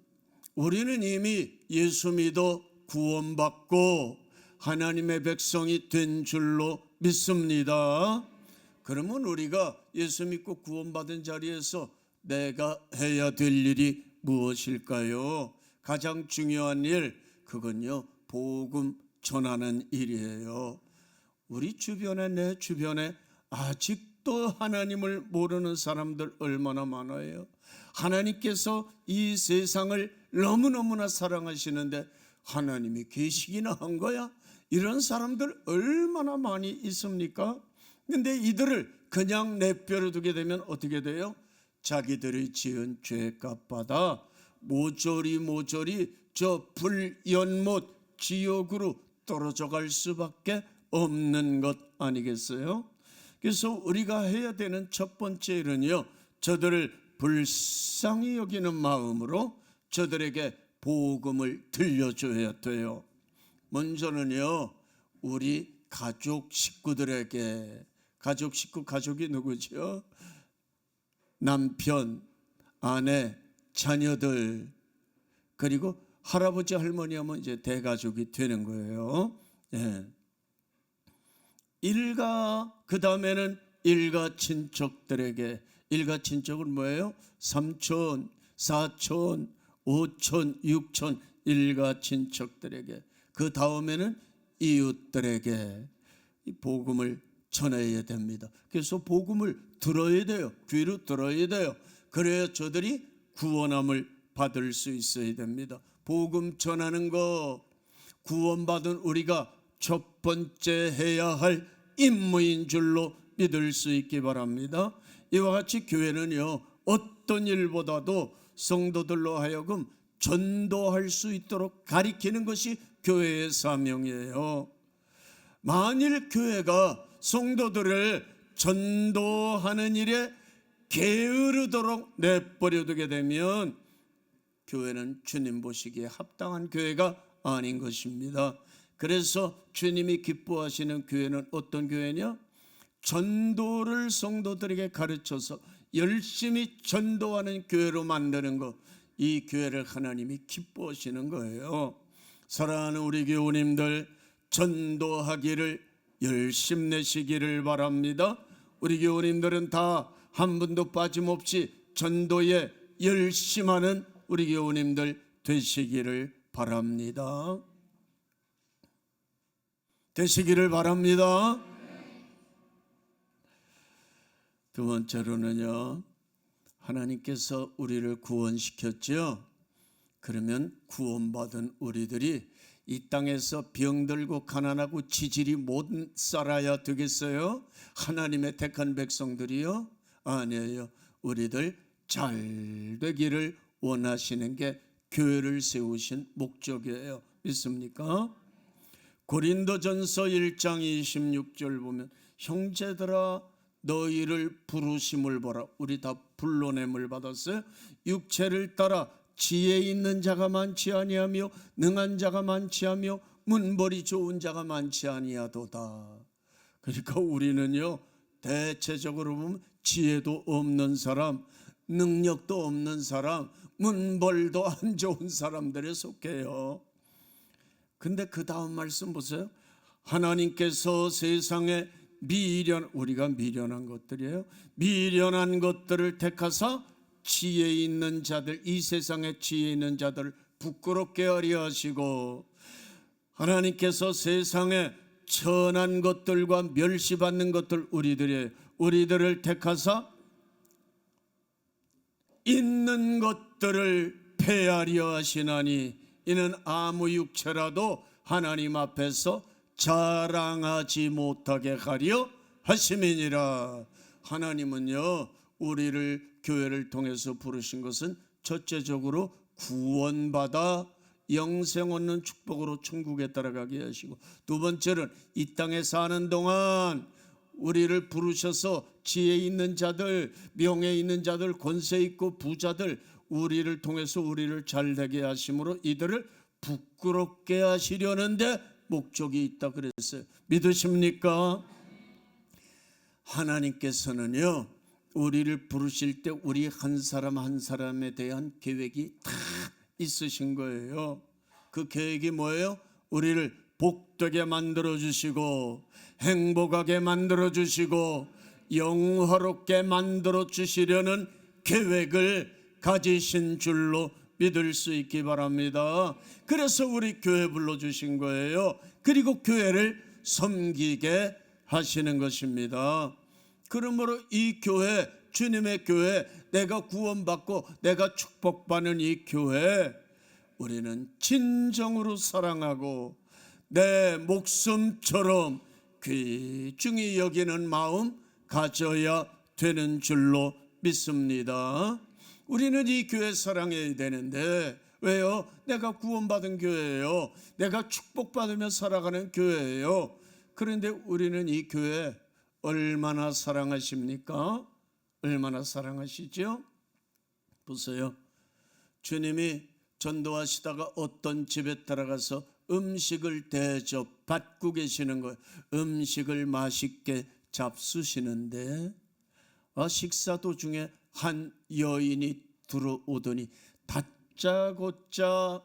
우리는 이미 예수 믿어 구원받고 하나님의 백성이 된 줄로 믿습니다. 그러면 우리가 예수 믿고 구원받은 자리에서 내가 해야 될 일이 무엇일까요? 가장 중요한 일, 그건요, 복음 전하는 일이에요. 우리 주변에, 내 주변에 아직도 하나님을 모르는 사람들 얼마나 많아요. 하나님께서 이 세상을 너무너무나 사랑하시는데 하나님이 계시기나 한 거야? 이런 사람들 얼마나 많이 있습니까? 근데 이들을 그냥 내버려 두게 되면 어떻게 돼요? 자기들이 지은 죄값 받아 모조리 저 불연못 지옥으로 떨어져 갈 수밖에 없는 것 아니겠어요? 그래서 우리가 해야 되는 첫 번째 일은요, 저들을 불쌍히 여기는 마음으로 저들에게 복음을 들려줘야 돼요. 먼저는요, 우리 가족 식구들에게, 가족 식구, 가족이 누구죠? 남편, 아내, 자녀들, 그리고 할아버지 할머니 하면 이제 대가족이 되는 거예요. 일가, 그 다음에는 일가 친척들에게. 일가 친척은 뭐예요? 삼촌, 사촌, 오촌, 육촌, 일가 친척들에게. 그 다음에는 이웃들에게 이 복음을 전해야 됩니다. 그래서 복음을 들어야 돼요. 귀로 들어야 돼요. 그래야 저들이 구원함을 받을 수 있어야 됩니다. 복음 전하는 거, 구원받은 우리가 첫 번째 해야 할 임무인 줄로 믿을 수 있기 바랍니다. 이와 같이 교회는요, 어떤 일보다도 성도들로 하여금 전도할 수 있도록 가리키는 것이 교회의 사명이에요. 만일 교회가 성도들을 전도하는 일에 게으르도록 내버려두게 되면 교회는 주님 보시기에 합당한 교회가 아닌 것입니다. 그래서 주님이 기뻐하시는 교회는 어떤 교회냐? 전도를 성도들에게 가르쳐서 열심히 전도하는 교회로 만드는 것, 이 교회를 하나님이 기뻐하시는 거예요. 사랑하는 우리 교우님들, 전도하기를 열심내시기를 바랍니다. 우리 교우님들은 다 한 분도 빠짐없이 전도에 열심하는 우리 교우님들 되시기를 바랍니다. 되시기를 바랍니다. 두 번째로는요, 하나님께서 우리를 구원시켰죠. 그러면 구원받은 우리들이 이 땅에서 병들고 가난하고 지질이 못 살아야 되겠어요? 하나님의 택한 백성들이요? 아니에요. 우리들 잘 되기를 원하시는 게 교회를 세우신 목적이에요. 믿습니까? 고린도전서 1장 26절 보면 형제들아 너희를 부르심을 보라. 우리 다 불러냄을 받았어요. 육체를 따라 지혜 있는 자가 많지 아니하며 능한 자가 많지 하며 문벌이 좋은 자가 많지 아니하도다. 그러니까 우리는요, 대체적으로 보면 지혜도 없는 사람, 능력도 없는 사람, 문벌도 안 좋은 사람들에 속해요. 근데 그 다음 말씀 보세요. 하나님께서 세상에 우리가 미련한 것들이에요. 미련한 것들을 택하사 지혜 있는 자들, 이 세상에 지혜 있는 자들을 부끄럽게 하려 하시고, 하나님께서 세상에 천한 것들과 멸시받는 것들, 우리들을 택하사 있는 것들을 폐하려 하시나니 이는 아무 육체라도 하나님 앞에서 자랑하지 못하게 하려 하심이니라. 하나님은요, 우리를 교회를 통해서 부르신 것은 첫째적으로 구원받아 영생 얻는 축복으로 천국에 따라가게 하시고, 두 번째는 이 땅에 사는 동안 우리를 부르셔서 지혜 있는 자들, 명예 있는 자들, 권세 있고 부자들, 우리를 통해서 우리를 잘되게 하심으로 이들을 부끄럽게 하시려는데 목적이 있다 그랬어요. 믿으십니까? 하나님께서는요, 우리를 부르실 때 우리 한 사람 한 사람에 대한 계획이 다 있으신 거예요. 그 계획이 뭐예요? 우리를 복되게 만들어 주시고 행복하게 만들어 주시고 영화롭게 만들어 주시려는 계획을 가지신 줄로 믿을 수 있기 바랍니다. 그래서 우리 교회 불러주신 거예요. 그리고 교회를 섬기게 하시는 것입니다. 그러므로 이 교회, 주님의 교회, 내가 구원받고 내가 축복받는 이 교회, 우리는 진정으로 사랑하고 내 목숨처럼 귀중히 여기는 마음 가져야 되는 줄로 믿습니다. 우리는 이 교회 사랑해야 되는데, 왜요? 내가 구원받은 교회예요. 내가 축복받으며 살아가는 교회예요. 그런데 우리는 이 교회 얼마나 사랑하십니까? 얼마나 사랑하시죠? 보세요. 주님이 전도하시다가 어떤 집에 들어가서 음식을 대접 받고 계시는 거예요. 음식을 맛있게 잡수시는데 식사 도중에 한 여인이 들어오더니 다짜고짜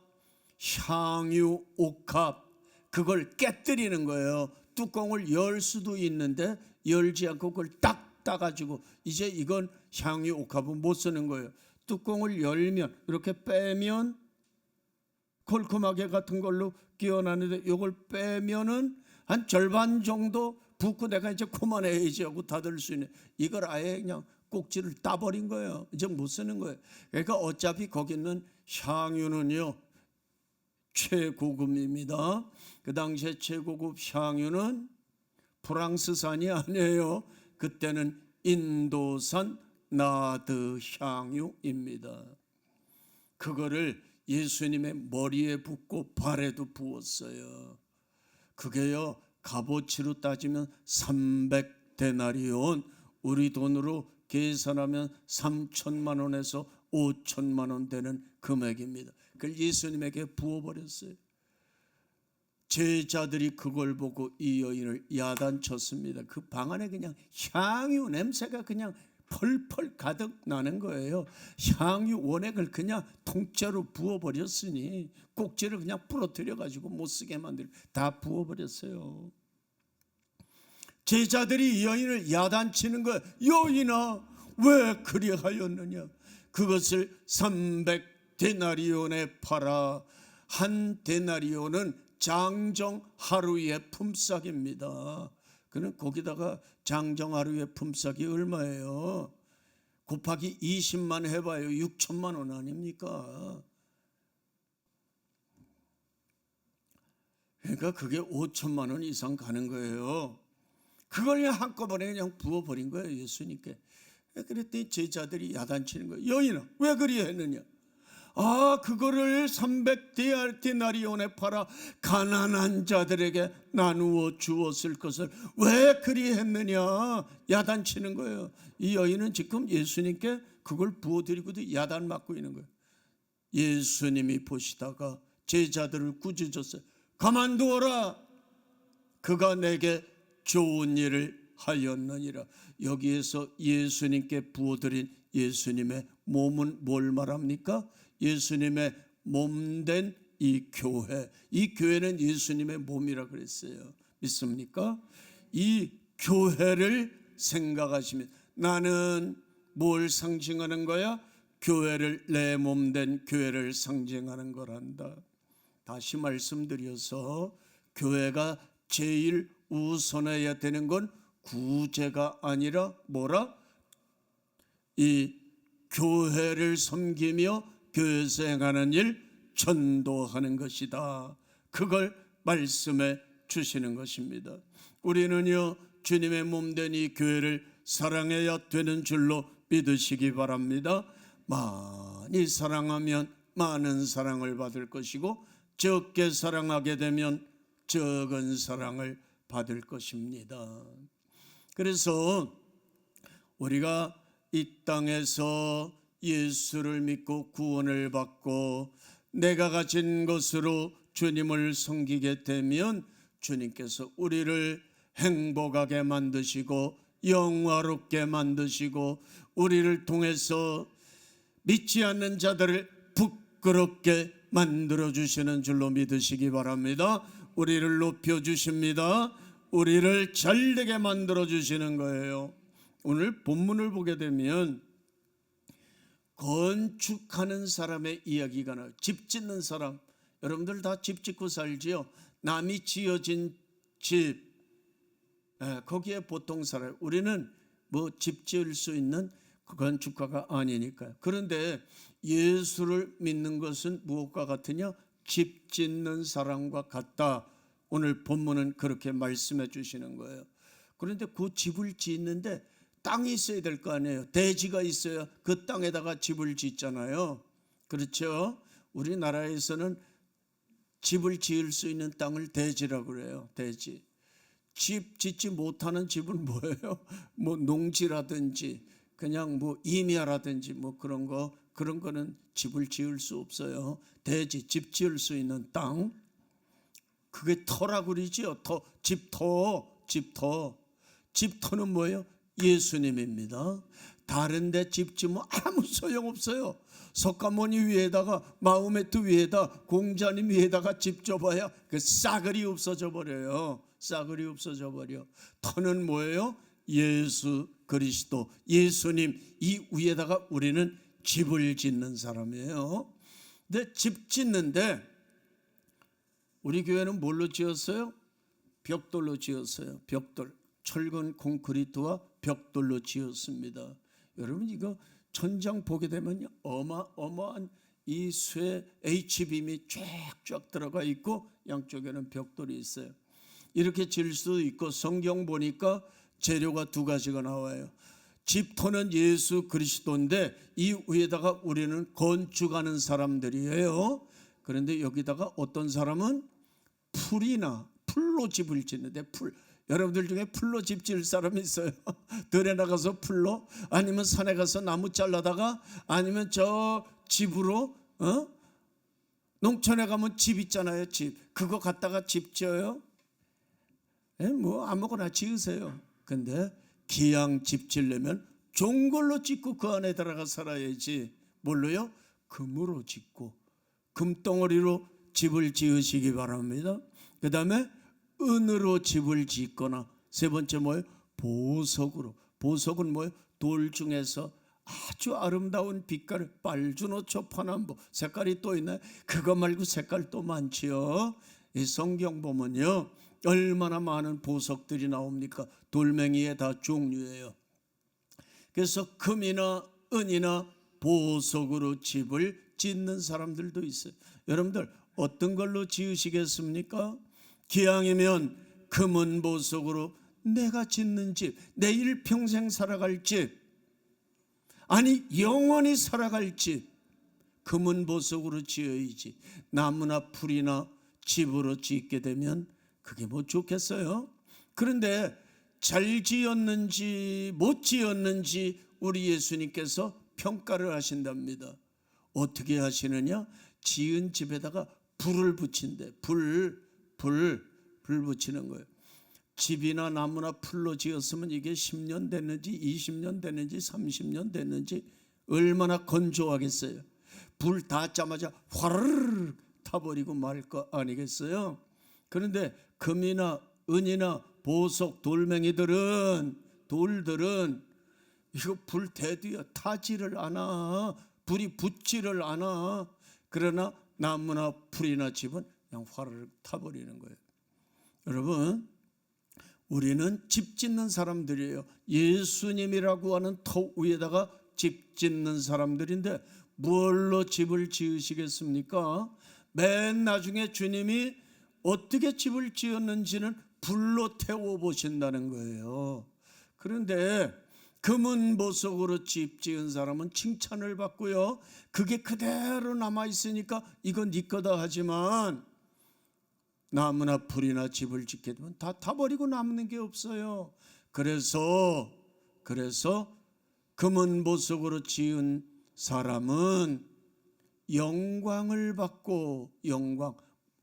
향유 옥합, 그걸 깨뜨리는 거예요. 뚜껑을 열 수도 있는데 열지 않고 그걸 딱 따가지고 이제 이건 향유 옥합은 못 쓰는 거예요. 뚜껑을 열면 이렇게 빼면 콜코마게 같은 걸로 끼워놨는데 이걸 빼면은 한 절반 정도 붓고 내가 이제 그만해야지 하고 닫을 수 있는, 이걸 아예 그냥 꼭지를 따버린 거예요. 이제 못 쓰는 거예요. 그러니까 어차피 거기 있는 향유는요 최고급입니다. 그 당시에 최고급 향유는 프랑스산이 아니에요. 그때는 인도산 나드 향유입니다. 그거를 예수님의 머리에 붓고 발에도 부었어요. 그게요 값어치로 따지면 300데나리온, 우리 돈으로 계산하면 3천만 원에서 5천만 원 되는 금액입니다. 그걸 예수님에게 부어버렸어요. 제자들이 그걸 보고 이 여인을 야단쳤습니다. 그 방 안에 그냥 향유 냄새가 그냥 펄펄 가득 나는 거예요. 향유 원액을 그냥 통째로 부어버렸으니 꼭지를 그냥 부러뜨려 가지고 못 쓰게 만들고 다 부어버렸어요. 제자들이 이 여인을 야단치는 거예요. 여인아, 왜 그리하였느냐? 그것을 300데나리온에 팔아. 한 데나리온은 장정 하루의 품삯입니다. 그는 거기다가 장정 하루의 품삯이 얼마예요? 곱하기 20만 해봐요. 6천만 원 아닙니까? 그러니까 그게 5천만 원 이상 가는 거예요. 그걸 그냥 한꺼번에 그냥 부어버린 거예요, 예수님께. 그랬더니 제자들이 야단치는 거예요. 여인아, 왜 그리 했느냐? 그거를 300데나리온에 팔아 가난한 자들에게 나누어 주었을 것을 왜 그리했느냐 야단치는 거예요. 이 여인은 지금 예수님께 그걸 부어드리고도 야단 맞고 있는 거예요. 예수님이 보시다가 제자들을 꾸짖었어요. 가만두어라. 그가 내게 좋은 일을 하였느니라. 여기에서 예수님께 부어드린 예수님의 몸은 뭘 말합니까? 예수님의 몸된 이 교회, 이 교회는 예수님의 몸이라 그랬어요. 믿습니까? 이 교회를 생각하시면 나는 뭘 상징하는 거야? 교회를, 내 몸된 교회를 상징하는 거란다. 다시 말씀드려서 교회가 제일 우선해야 되는 건 구제가 아니라 뭐라? 이 교회를 섬기며 교회에서 행하는 일, 전도하는 것이다. 그걸 말씀해 주시는 것입니다. 우리는요 주님의 몸된 이 교회를 사랑해야 되는 줄로 믿으시기 바랍니다. 많이 사랑하면 많은 사랑을 받을 것이고 적게 사랑하게 되면 적은 사랑을 받을 것입니다. 그래서 우리가 이 땅에서 예수를 믿고 구원을 받고 내가 가진 것으로 주님을 섬기게 되면 주님께서 우리를 행복하게 만드시고 영화롭게 만드시고 우리를 통해서 믿지 않는 자들을 부끄럽게 만들어주시는 줄로 믿으시기 바랍니다. 우리를 높여주십니다. 우리를 잘되게 만들어주시는 거예요. 오늘 본문을 보게 되면 건축하는 사람의 이야기가 나와요. 집 짓는 사람, 여러분들 다 집 짓고 살지요. 남이 지어진 집, 거기에 보통 살아요. 우리는 뭐 집 지을 수 있는 건축가가 아니니까요. 그런데 예수를 믿는 것은 무엇과 같으냐? 집 짓는 사람과 같다. 오늘 본문은 그렇게 말씀해 주시는 거예요. 그런데 그 집을 짓는데 땅이 있어야 될 거 아니에요. 대지가 있어야 그 땅에다가 집을 짓잖아요. 그렇죠? 우리나라에서는 집을 지을 수 있는 땅을 대지라고 그래요. 대지. 집 짓지 못하는 집은 뭐예요? 뭐 농지라든지 그냥 뭐 임야라든지 뭐 그런 거는 집을 지을 수 없어요. 대지, 집 지을 수 있는 땅. 그게 터라고 그러지요. 집터. 집터는 뭐예요? 예수님입니다. 다른 데 집 지으면 아무 소용없어요. 석가모니 위에다가 마호메트 위에다 공자님 위에다가 집 져봐야 그 싸그리 없어져 버려요. 싸그리 없어져 버려. 터는 뭐예요? 예수 그리스도, 예수님 이 위에다가 우리는 집을 짓는 사람이에요. 근데 집 짓는데 우리 교회는 뭘로 지었어요? 벽돌로 지었어요. 벽돌. 철근 콘크리트와 벽돌로 지었습니다. 여러분 이거 천장 보게 되면 어마어마한 이 쇠 H빔이 쫙쫙 들어가 있고 양쪽에는 벽돌이 있어요. 이렇게 질 수도 있고 성경 보니까 재료가 두 가지가 나와요. 집터는 예수 그리스도인데 이 위에다가 우리는 건축하는 사람들이에요. 그런데 여기다가 어떤 사람은 풀로 집을 짓는데 여러분들 중에 풀로 집 지을 사람이 있어요? 들에 나가서 풀로, 아니면 산에 가서 나무 잘라다가, 아니면 저 집으로 농촌에 가면 집 있잖아요. 집 그거 갖다가 집 지어요? 뭐 아무거나 지으세요. 근데 기양 집 지려면 좋은 걸로 짓고 그 안에 들어가 살아야지. 뭘로요? 금으로 짓고 금덩어리로 집을 지으시기 바랍니다. 그 다음에 은으로 집을 짓거나, 세 번째 뭐예요? 보석으로. 보석은 뭐예요? 돌 중에서 아주 아름다운 빛깔, 빨주노 초파남보, 색깔이 또 있나요? 그거 말고 색깔 또 많지요. 이 성경 보면요 얼마나 많은 보석들이 나옵니까? 돌멩이에 다 종류예요. 그래서 금이나 은이나 보석으로 집을 짓는 사람들도 있어요. 여러분들 어떤 걸로 지으시겠습니까? 기왕이면 금은 보석으로 내가 짓는 집, 내일 평생 살아갈 집, 아니 영원히 살아갈 집, 금은 보석으로 지어야지 나무나 풀이나 집으로 짓게 되면 그게 뭐 좋겠어요? 그런데 잘 지었는지 못 지었는지 우리 예수님께서 평가를 하신답니다. 어떻게 하시느냐? 지은 집에다가 불을 붙인대. 불 붙이는 거예요. 집이나 나무나 풀로 지었으면 이게 10년 됐는지 20년 됐는지 30년 됐는지 얼마나 건조하겠어요. 불 닿자마자 화르르 타버리고 말 거 아니겠어요? 그런데 금이나 은이나 보석 돌멩이들은 돌들은 이거 불 대도야 타지를 않아. 불이 붙지를 않아. 그러나 나무나 풀이나 집은 그냥 화르르 타버리는 거예요. 여러분, 우리는 집 짓는 사람들이에요. 예수님이라고 하는 터 위에다가 집 짓는 사람들인데 뭘로 집을 지으시겠습니까? 맨 나중에 주님이 어떻게 집을 지었는지는 불로 태워보신다는 거예요. 그런데 금은 보석으로 집 지은 사람은 칭찬을 받고요. 그게 그대로 남아있으니까 이건 네 거다 하지만 나무나 풀이나 집을 짓게 되면 다 타버리고 남는 게 없어요. 그래서 금은 보석으로 지은 사람은 영광을 받고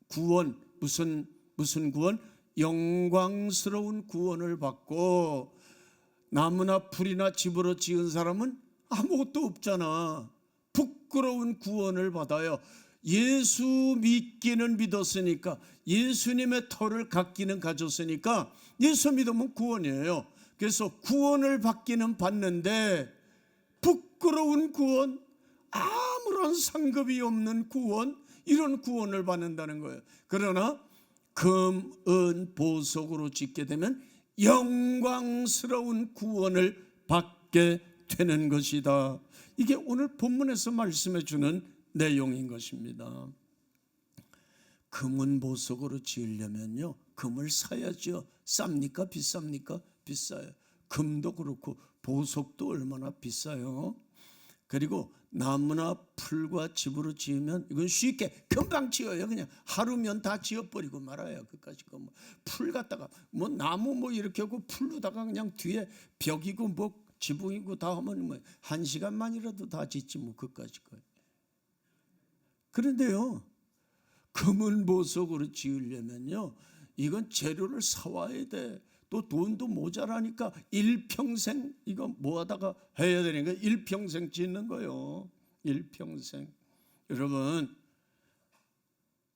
구원 무슨 구원? 영광스러운 구원을 받고 나무나 풀이나 집으로 지은 사람은 아무것도 없잖아. 부끄러운 구원을 받아요. 예수 믿기는 믿었으니까 예수님의 터를 갖기는 가졌으니까 예수 믿으면 구원이에요. 그래서 구원을 받기는 받는데 부끄러운 구원, 아무런 상급이 없는 구원, 이런 구원을 받는다는 거예요. 그러나 금, 은, 보석으로 짓게 되면 영광스러운 구원을 받게 되는 것이다. 이게 오늘 본문에서 말씀해 주는 내용인 것입니다. 금은 보석으로 지으려면요, 금을 사야죠. 쌉니까? 비쌉니까? 비싸요. 금도 그렇고 보석도 얼마나 비싸요. 그리고 나무나 풀과 집으로 지으면 이건 쉽게 금방 지어요. 그냥 하루면 다 지어버리고 말아요. 그까짓 거 풀 갖다가 뭐 나무 뭐 이렇게 하고 풀로다가 그냥 뒤에 벽이고 뭐 지붕이고 다 하면 뭐 1시간만이라도 다 짓지 뭐 그까짓 거. 그런데요, 금은 보석으로 지으려면요, 이건 재료를 사와야 돼. 또 돈도 모자라니까 일평생 이거 뭐하다가 해야 되니까 일평생 짓는 거예요. 일평생. 여러분,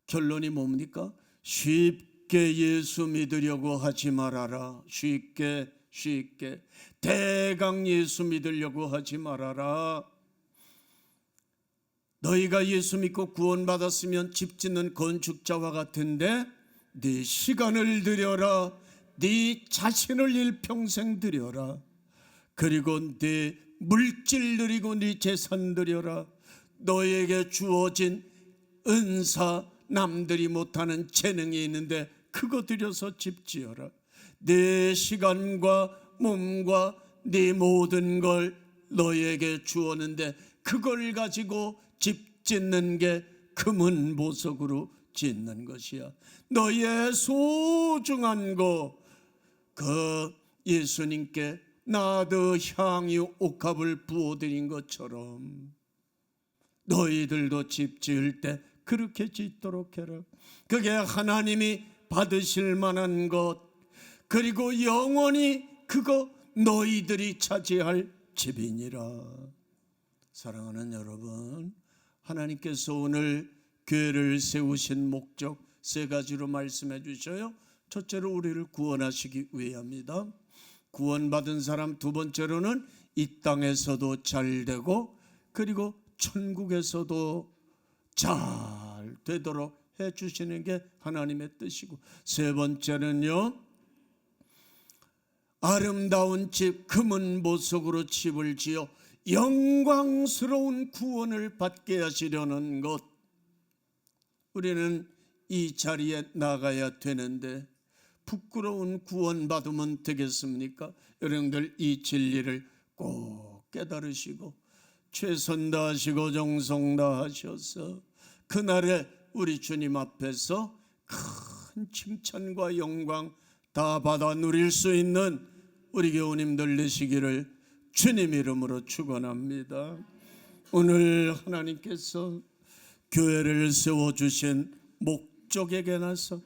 결론이 뭡니까? 쉽게 예수 믿으려고 하지 말아라. 쉽게 대강 예수 믿으려고 하지 말아라. 너희가 예수 믿고 구원받았으면 집 짓는 건축자와 같은데 네 시간을 들여라. 네 자신을 일평생 들여라. 그리고 네 물질 들이고 네 재산 들여라. 너에게 주어진 은사, 남들이 못하는 재능이 있는데 그거 들여서 집 지어라. 네 시간과 몸과 네 모든 걸 너에게 주었는데 그걸 가지고 집 짓는 게 금은 보석으로 짓는 것이야. 너의 소중한 거, 그 예수님께 나드 향유 옥합을 부어드린 것처럼 너희들도 집 지을 때 그렇게 짓도록 해라. 그게 하나님이 받으실 만한 것, 그리고 영원히 그거 너희들이 차지할 집이니라. 사랑하는 여러분, 하나님께서 오늘 교회를 세우신 목적 3가지로 말씀해 주셔요. 첫째로 우리를 구원하시기 위함이다. 구원받은 사람, 2번째로는 이 땅에서도 잘 되고 그리고 천국에서도 잘 되도록 해주시는 게 하나님의 뜻이고, 3번째는요, 아름다운 집, 금은 보석으로 집을 지어 영광스러운 구원을 받게 하시려는 것. 우리는 이 자리에 나가야 되는데 부끄러운 구원 받으면 되겠습니까? 여러분들 이 진리를 꼭 깨달으시고 최선 다하시고 정성 다하셔서 그날에 우리 주님 앞에서 큰 칭찬과 영광 다 받아 누릴 수 있는 우리 교우님들 되시기를 주님 이름으로 축원합니다. 오늘 하나님께서 교회를 세워주신 목적에 관해서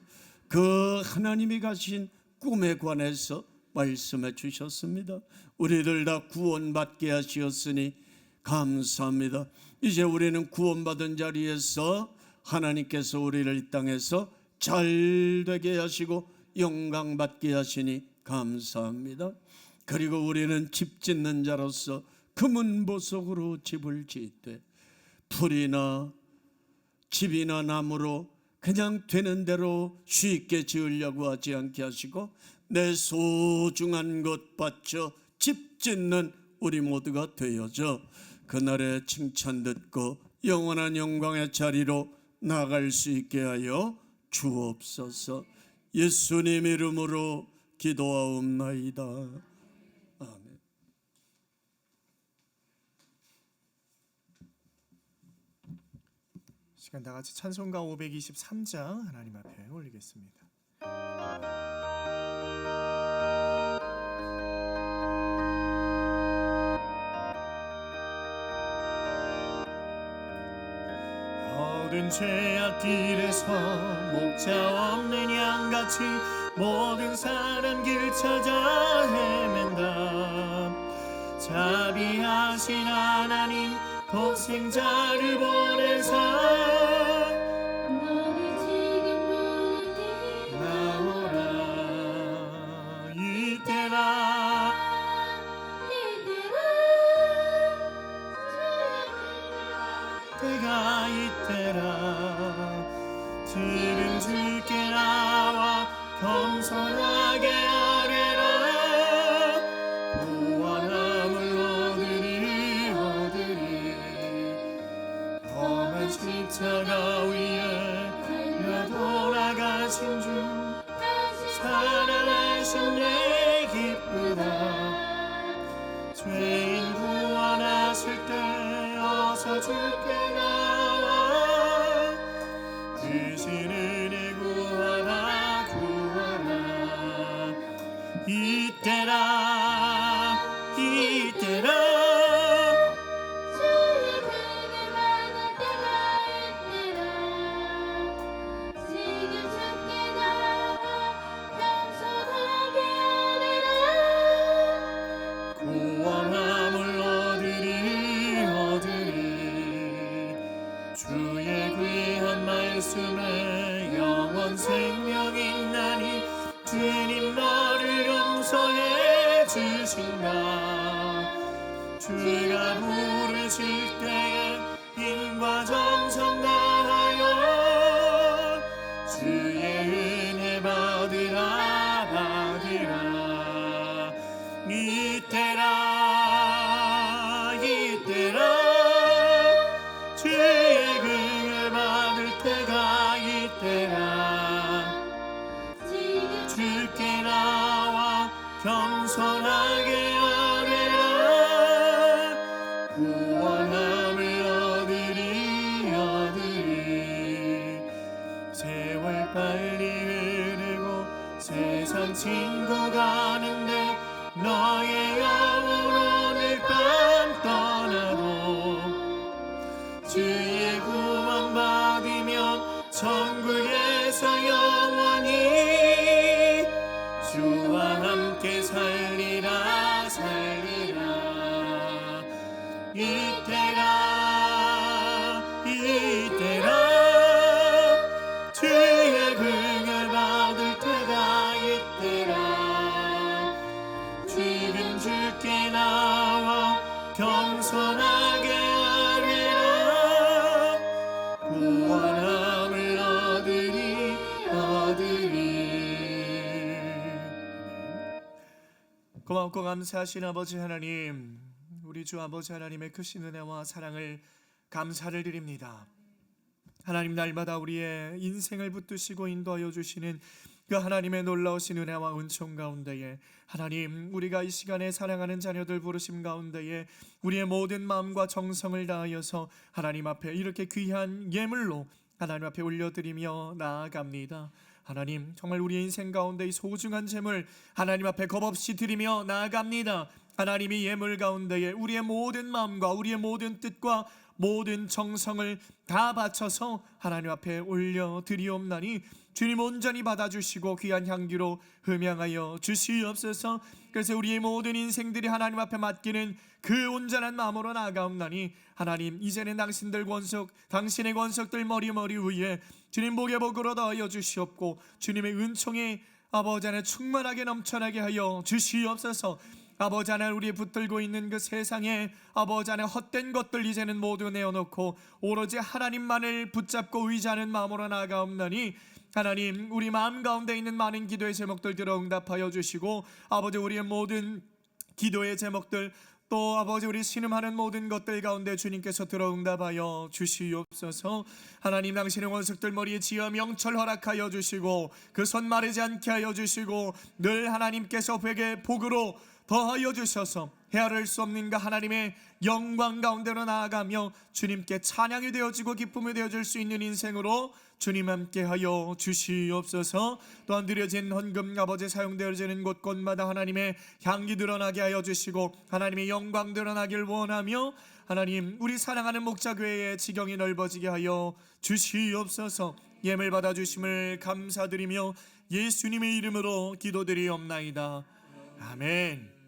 그 하나님이 가신 꿈에 관해서 말씀해 주셨습니다. 우리들 다 구원받게 하시었으니 감사합니다. 이제 우리는 구원받은 자리에서 하나님께서 우리를 이 땅에서 잘 되게 하시고 영광 받게 하시니 감사합니다. 그리고 우리는 집 짓는 자로서 금은보석으로 집을 짓되 풀이나 집이나 나무로 그냥 되는 대로 쉽게 지으려고 하지 않게 하시고 내 소중한 것 바쳐 집 짓는 우리 모두가 되어져 그날의 칭찬 듣고 영원한 영광의 자리로 나갈 수 있게 하여 주옵소서. 예수님 이름으로 기도하옵나이다. 아멘. 시간 다 같이 찬송가 523장 하나님 앞에 올리겠습니다. 모든 죄악길에서 목자 없는 양같이 모든 사람 길 찾아 헤맨다. 자비하신 하나님 독생자를 보내사 너를 지금 부르니 나오라. 이때라 때가 이때라. 지금 주께 나와 겸손하게 아뢰라. 구원함을 얻으리. 험한 십자가 위에 내 돌아가신 주 살아나신 내 기쁘다. 죄인 구원하실 때 어서 주께 나와 주신 은혜 구하라. 이때라 주의 긍휼 받을 때가 있더라. 지금 주께 나와 겸손하게 아뢰라. 구원함을 얻으리. 주의 귀한 말씀에 영원 생명이 있나니 주님 너를 용서해 주신다. 주가 부르실 때에 힘과 정성 다하여 주의 은혜 받으라. 이때라 주의 긍휼 받을 때가 이때라. 지금 주께 나와 겸손하게 아뢰라. 구원함을 얻으리. 세월 빨리 흐르고 세상 친구 가는데 너의 영혼 오늘 밤 떠나도 주의 구원 받으며 천국에서 영원히 주와 함께 살리라. 이때라 주의 긍휼 받을 때가 이때라. 지금 주께 나와 겸손하게 아뢰라. 구원함을 얻으리. 고맙고 감사하신 아버지 하나님, 우리 주 아버지 하나님의 크신 은혜와 사랑을 감사를 드립니다. 하나님, 날마다 우리의 인생을 붙드시고 인도하여 주시는 그 하나님의 놀라우신 은혜와 은총 가운데에 하나님, 우리가 이 시간에 사랑하는 자녀들 부르심 가운데에 우리의 모든 마음과 정성을 다하여서 하나님 앞에 이렇게 귀한 예물로 하나님 앞에 올려드리며 나아갑니다. 하나님, 정말 우리의 인생 가운데 이 소중한 재물 하나님 앞에 겁없이 드리며 나아갑니다. 하나님이 예물 가운데에 우리의 모든 마음과 우리의 모든 뜻과 모든 정성을 다 바쳐서 하나님 앞에 올려드리옵나니 주님 온전히 받아주시고 귀한 향기로 흠양하여 주시옵소서. 그래서 우리의 모든 인생들이 하나님 앞에 맡기는 그 온전한 마음으로 나아가옵나니 하나님, 이제는 당신의 권속들 머리 위에 주님 복의 복으로 더하여 주시옵고 주님의 은총이 아버지 안에 충만하게 넘쳐나게 하여 주시옵소서. 아버지 하나님, 우리 붙들고 있는 그 세상에 아버지 안에 헛된 것들 이제는 모두 내어놓고 오로지 하나님만을 붙잡고 의지하는 마음으로 나아가옵나니 하나님, 우리 마음 가운데 있는 많은 기도의 제목들 들어 응답하여 주시고 아버지, 우리의 모든 기도의 제목들 또 아버지 우리 신음하는 모든 것들 가운데 주님께서 들어 응답하여 주시옵소서. 하나님, 당신의 원석들 머리에 지어 명철 허락하여 주시고 그 손 마르지 않게 하여 주시고 늘 하나님께서 회개 복으로 더하여 주셔서 헤아릴 수 없는 그 하나님의 영광 가운데로 나아가며 주님께 찬양이 되어지고 기쁨이 되어질 수 있는 인생으로 주님 함께 하여 주시옵소서. 또한 드려진 헌금 아버지 사용되어지는 곳곳마다 하나님의 향기 드러나게 하여 주시고 하나님의 영광 드러나길 원하며 하나님, 우리 사랑하는 목자교회의 지경이 넓어지게 하여 주시옵소서. 예물 받아주심을 감사드리며 예수님의 이름으로 기도드리옵나이다. 아멘.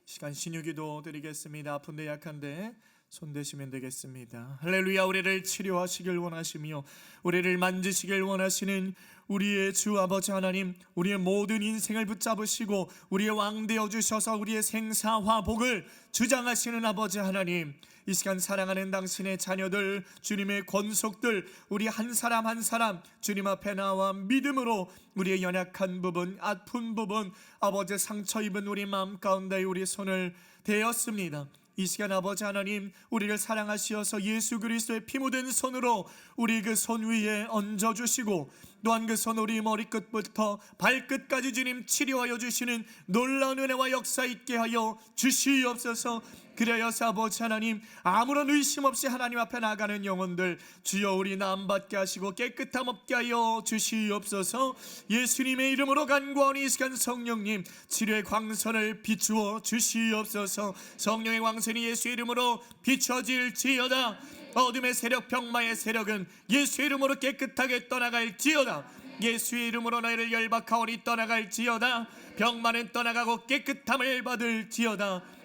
시간 신유기도 드리겠습니다. 아픈데 약한데 손 대시면 되겠습니다. 할렐루야. 우리를 치료하시길 원하시며 우리를 만지시길 원하시는 우리의 주 아버지 하나님, 우리의 모든 인생을 붙잡으시고 우리의 왕 되어 주셔서 우리의 생사화 복을 주장하시는 아버지 하나님, 이 시간 사랑하는 당신의 자녀들, 주님의 권속들, 우리 한 사람 한 사람 주님 앞에 나와 믿음으로 우리의 연약한 부분, 아픈 부분, 아버지 상처 입은 우리 마음 가운데 우리 손을 대었습니다. 이 시간 아버지 하나님, 우리를 사랑하시어서 예수 그리스도의 피 묻은 손으로 우리 그 손 위에 얹어주시고 또한 그 손 우리 머리끝부터 발끝까지 주님 치료하여 주시는 놀라운 은혜와 역사 있게 하여 주시옵소서. 그래여서 아버지 하나님, 아무런 의심 없이 하나님 앞에 나가는 영혼들 주여 우리 나음받게 하시고 깨끗함 없게 하여 주시옵소서. 예수님의 이름으로 간구하니 이 시간 성령님 치료의 광선을 비추어 주시옵소서. 성령의 광선이 예수 이름으로 비춰질지어다. 어둠의 세력, 병마의 세력은 예수 이름으로 깨끗하게 떠나갈지어다. 예수의 이름으로 너희를 열박하오니 떠나갈지어다. 병마는 떠나가고 깨끗함을 받을지어다.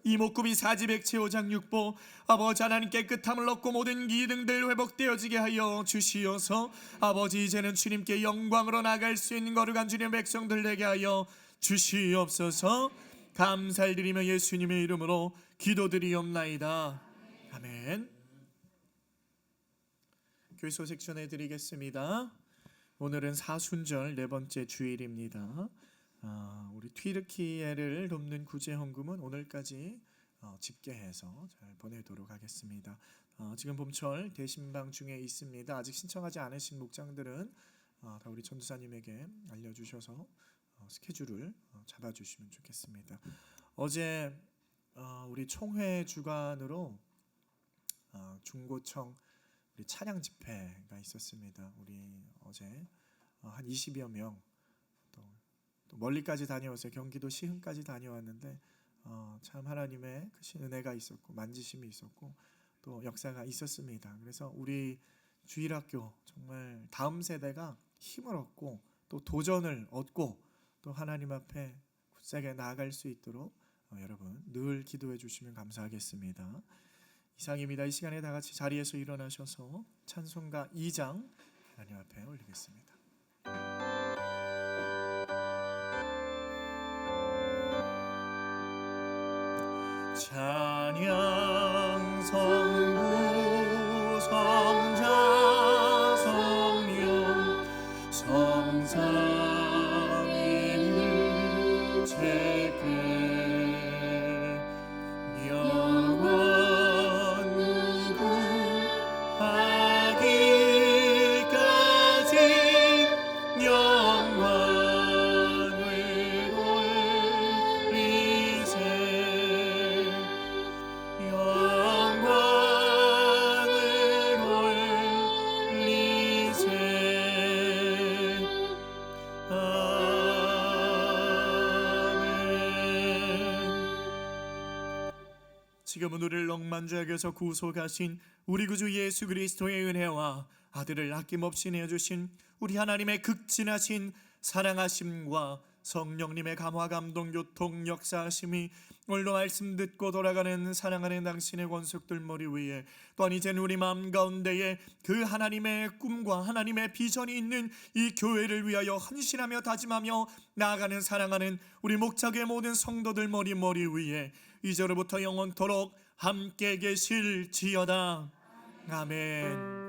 이목구비 사지백체 5장 6보 아버지 하나님, 깨끗함을 얻고 모든 기능들 회복되어지게 하여 주시어서 아버지, 이제는 주님께 영광으로 나갈 수 있는 거룩한 주님의 백성들 되게 하여 주시옵소서. 감사를 드리며 예수님의 이름으로 기도드리옵나이다. 아멘. 교회 소식 전해드리겠습니다. 오늘은 사순절 네 번째 주일입니다. 우리 튀르키예를 돕는 구제헌금은 오늘까지 집계해서 잘 보내도록 하겠습니다. 지금 봄철 대신방 중에 있습니다. 아직 신청하지 않으신 목장들은 다 우리 전도사님에게 알려주셔서 스케줄을 잡아주시면 좋겠습니다. 어제 우리 총회 주관으로 중고청 우리 찬양 집회가 있었습니다. 우리 어제 한 20여 명 또 멀리까지 다녀오세요. 경기도 시흥까지 다녀왔는데 참 하나님의 크신 은혜가 있었고 만지심이 있었고 또 역사가 있었습니다. 그래서 우리 주일학교 정말 다음 세대가 힘을 얻고 또 도전을 얻고 또 하나님 앞에 굳세게 나아갈 수 있도록 여러분 늘 기도해 주시면 감사하겠습니다. 이상입니다. 이 시간에 다 같이 자리에서 일어나셔서 찬송가 2장 하나님 앞에 올리겠습니다. 찬양 성부 성자 성령 성삼위일 제게 영원하기까지 영원 지금은 우리를 억만죄악에서 구속하신 우리 구주 예수 그리스도의 은혜와 아들을 아낌없이 내어주신 우리 하나님의 극진하신 사랑하심과 성령님의 감화 감동 교통 역사하심이 오늘도 말씀 듣고 돌아가는 사랑하는 당신의 권속들 머리 위에, 또한 이제는 우리 마음 가운데에 그 하나님의 꿈과 하나님의 비전이 있는 이 교회를 위하여 헌신하며 다짐하며 나아가는 사랑하는 우리 목자교의 모든 성도들 머리 위에 이제로부터 영원토록 함께 계실지어다. 아멘.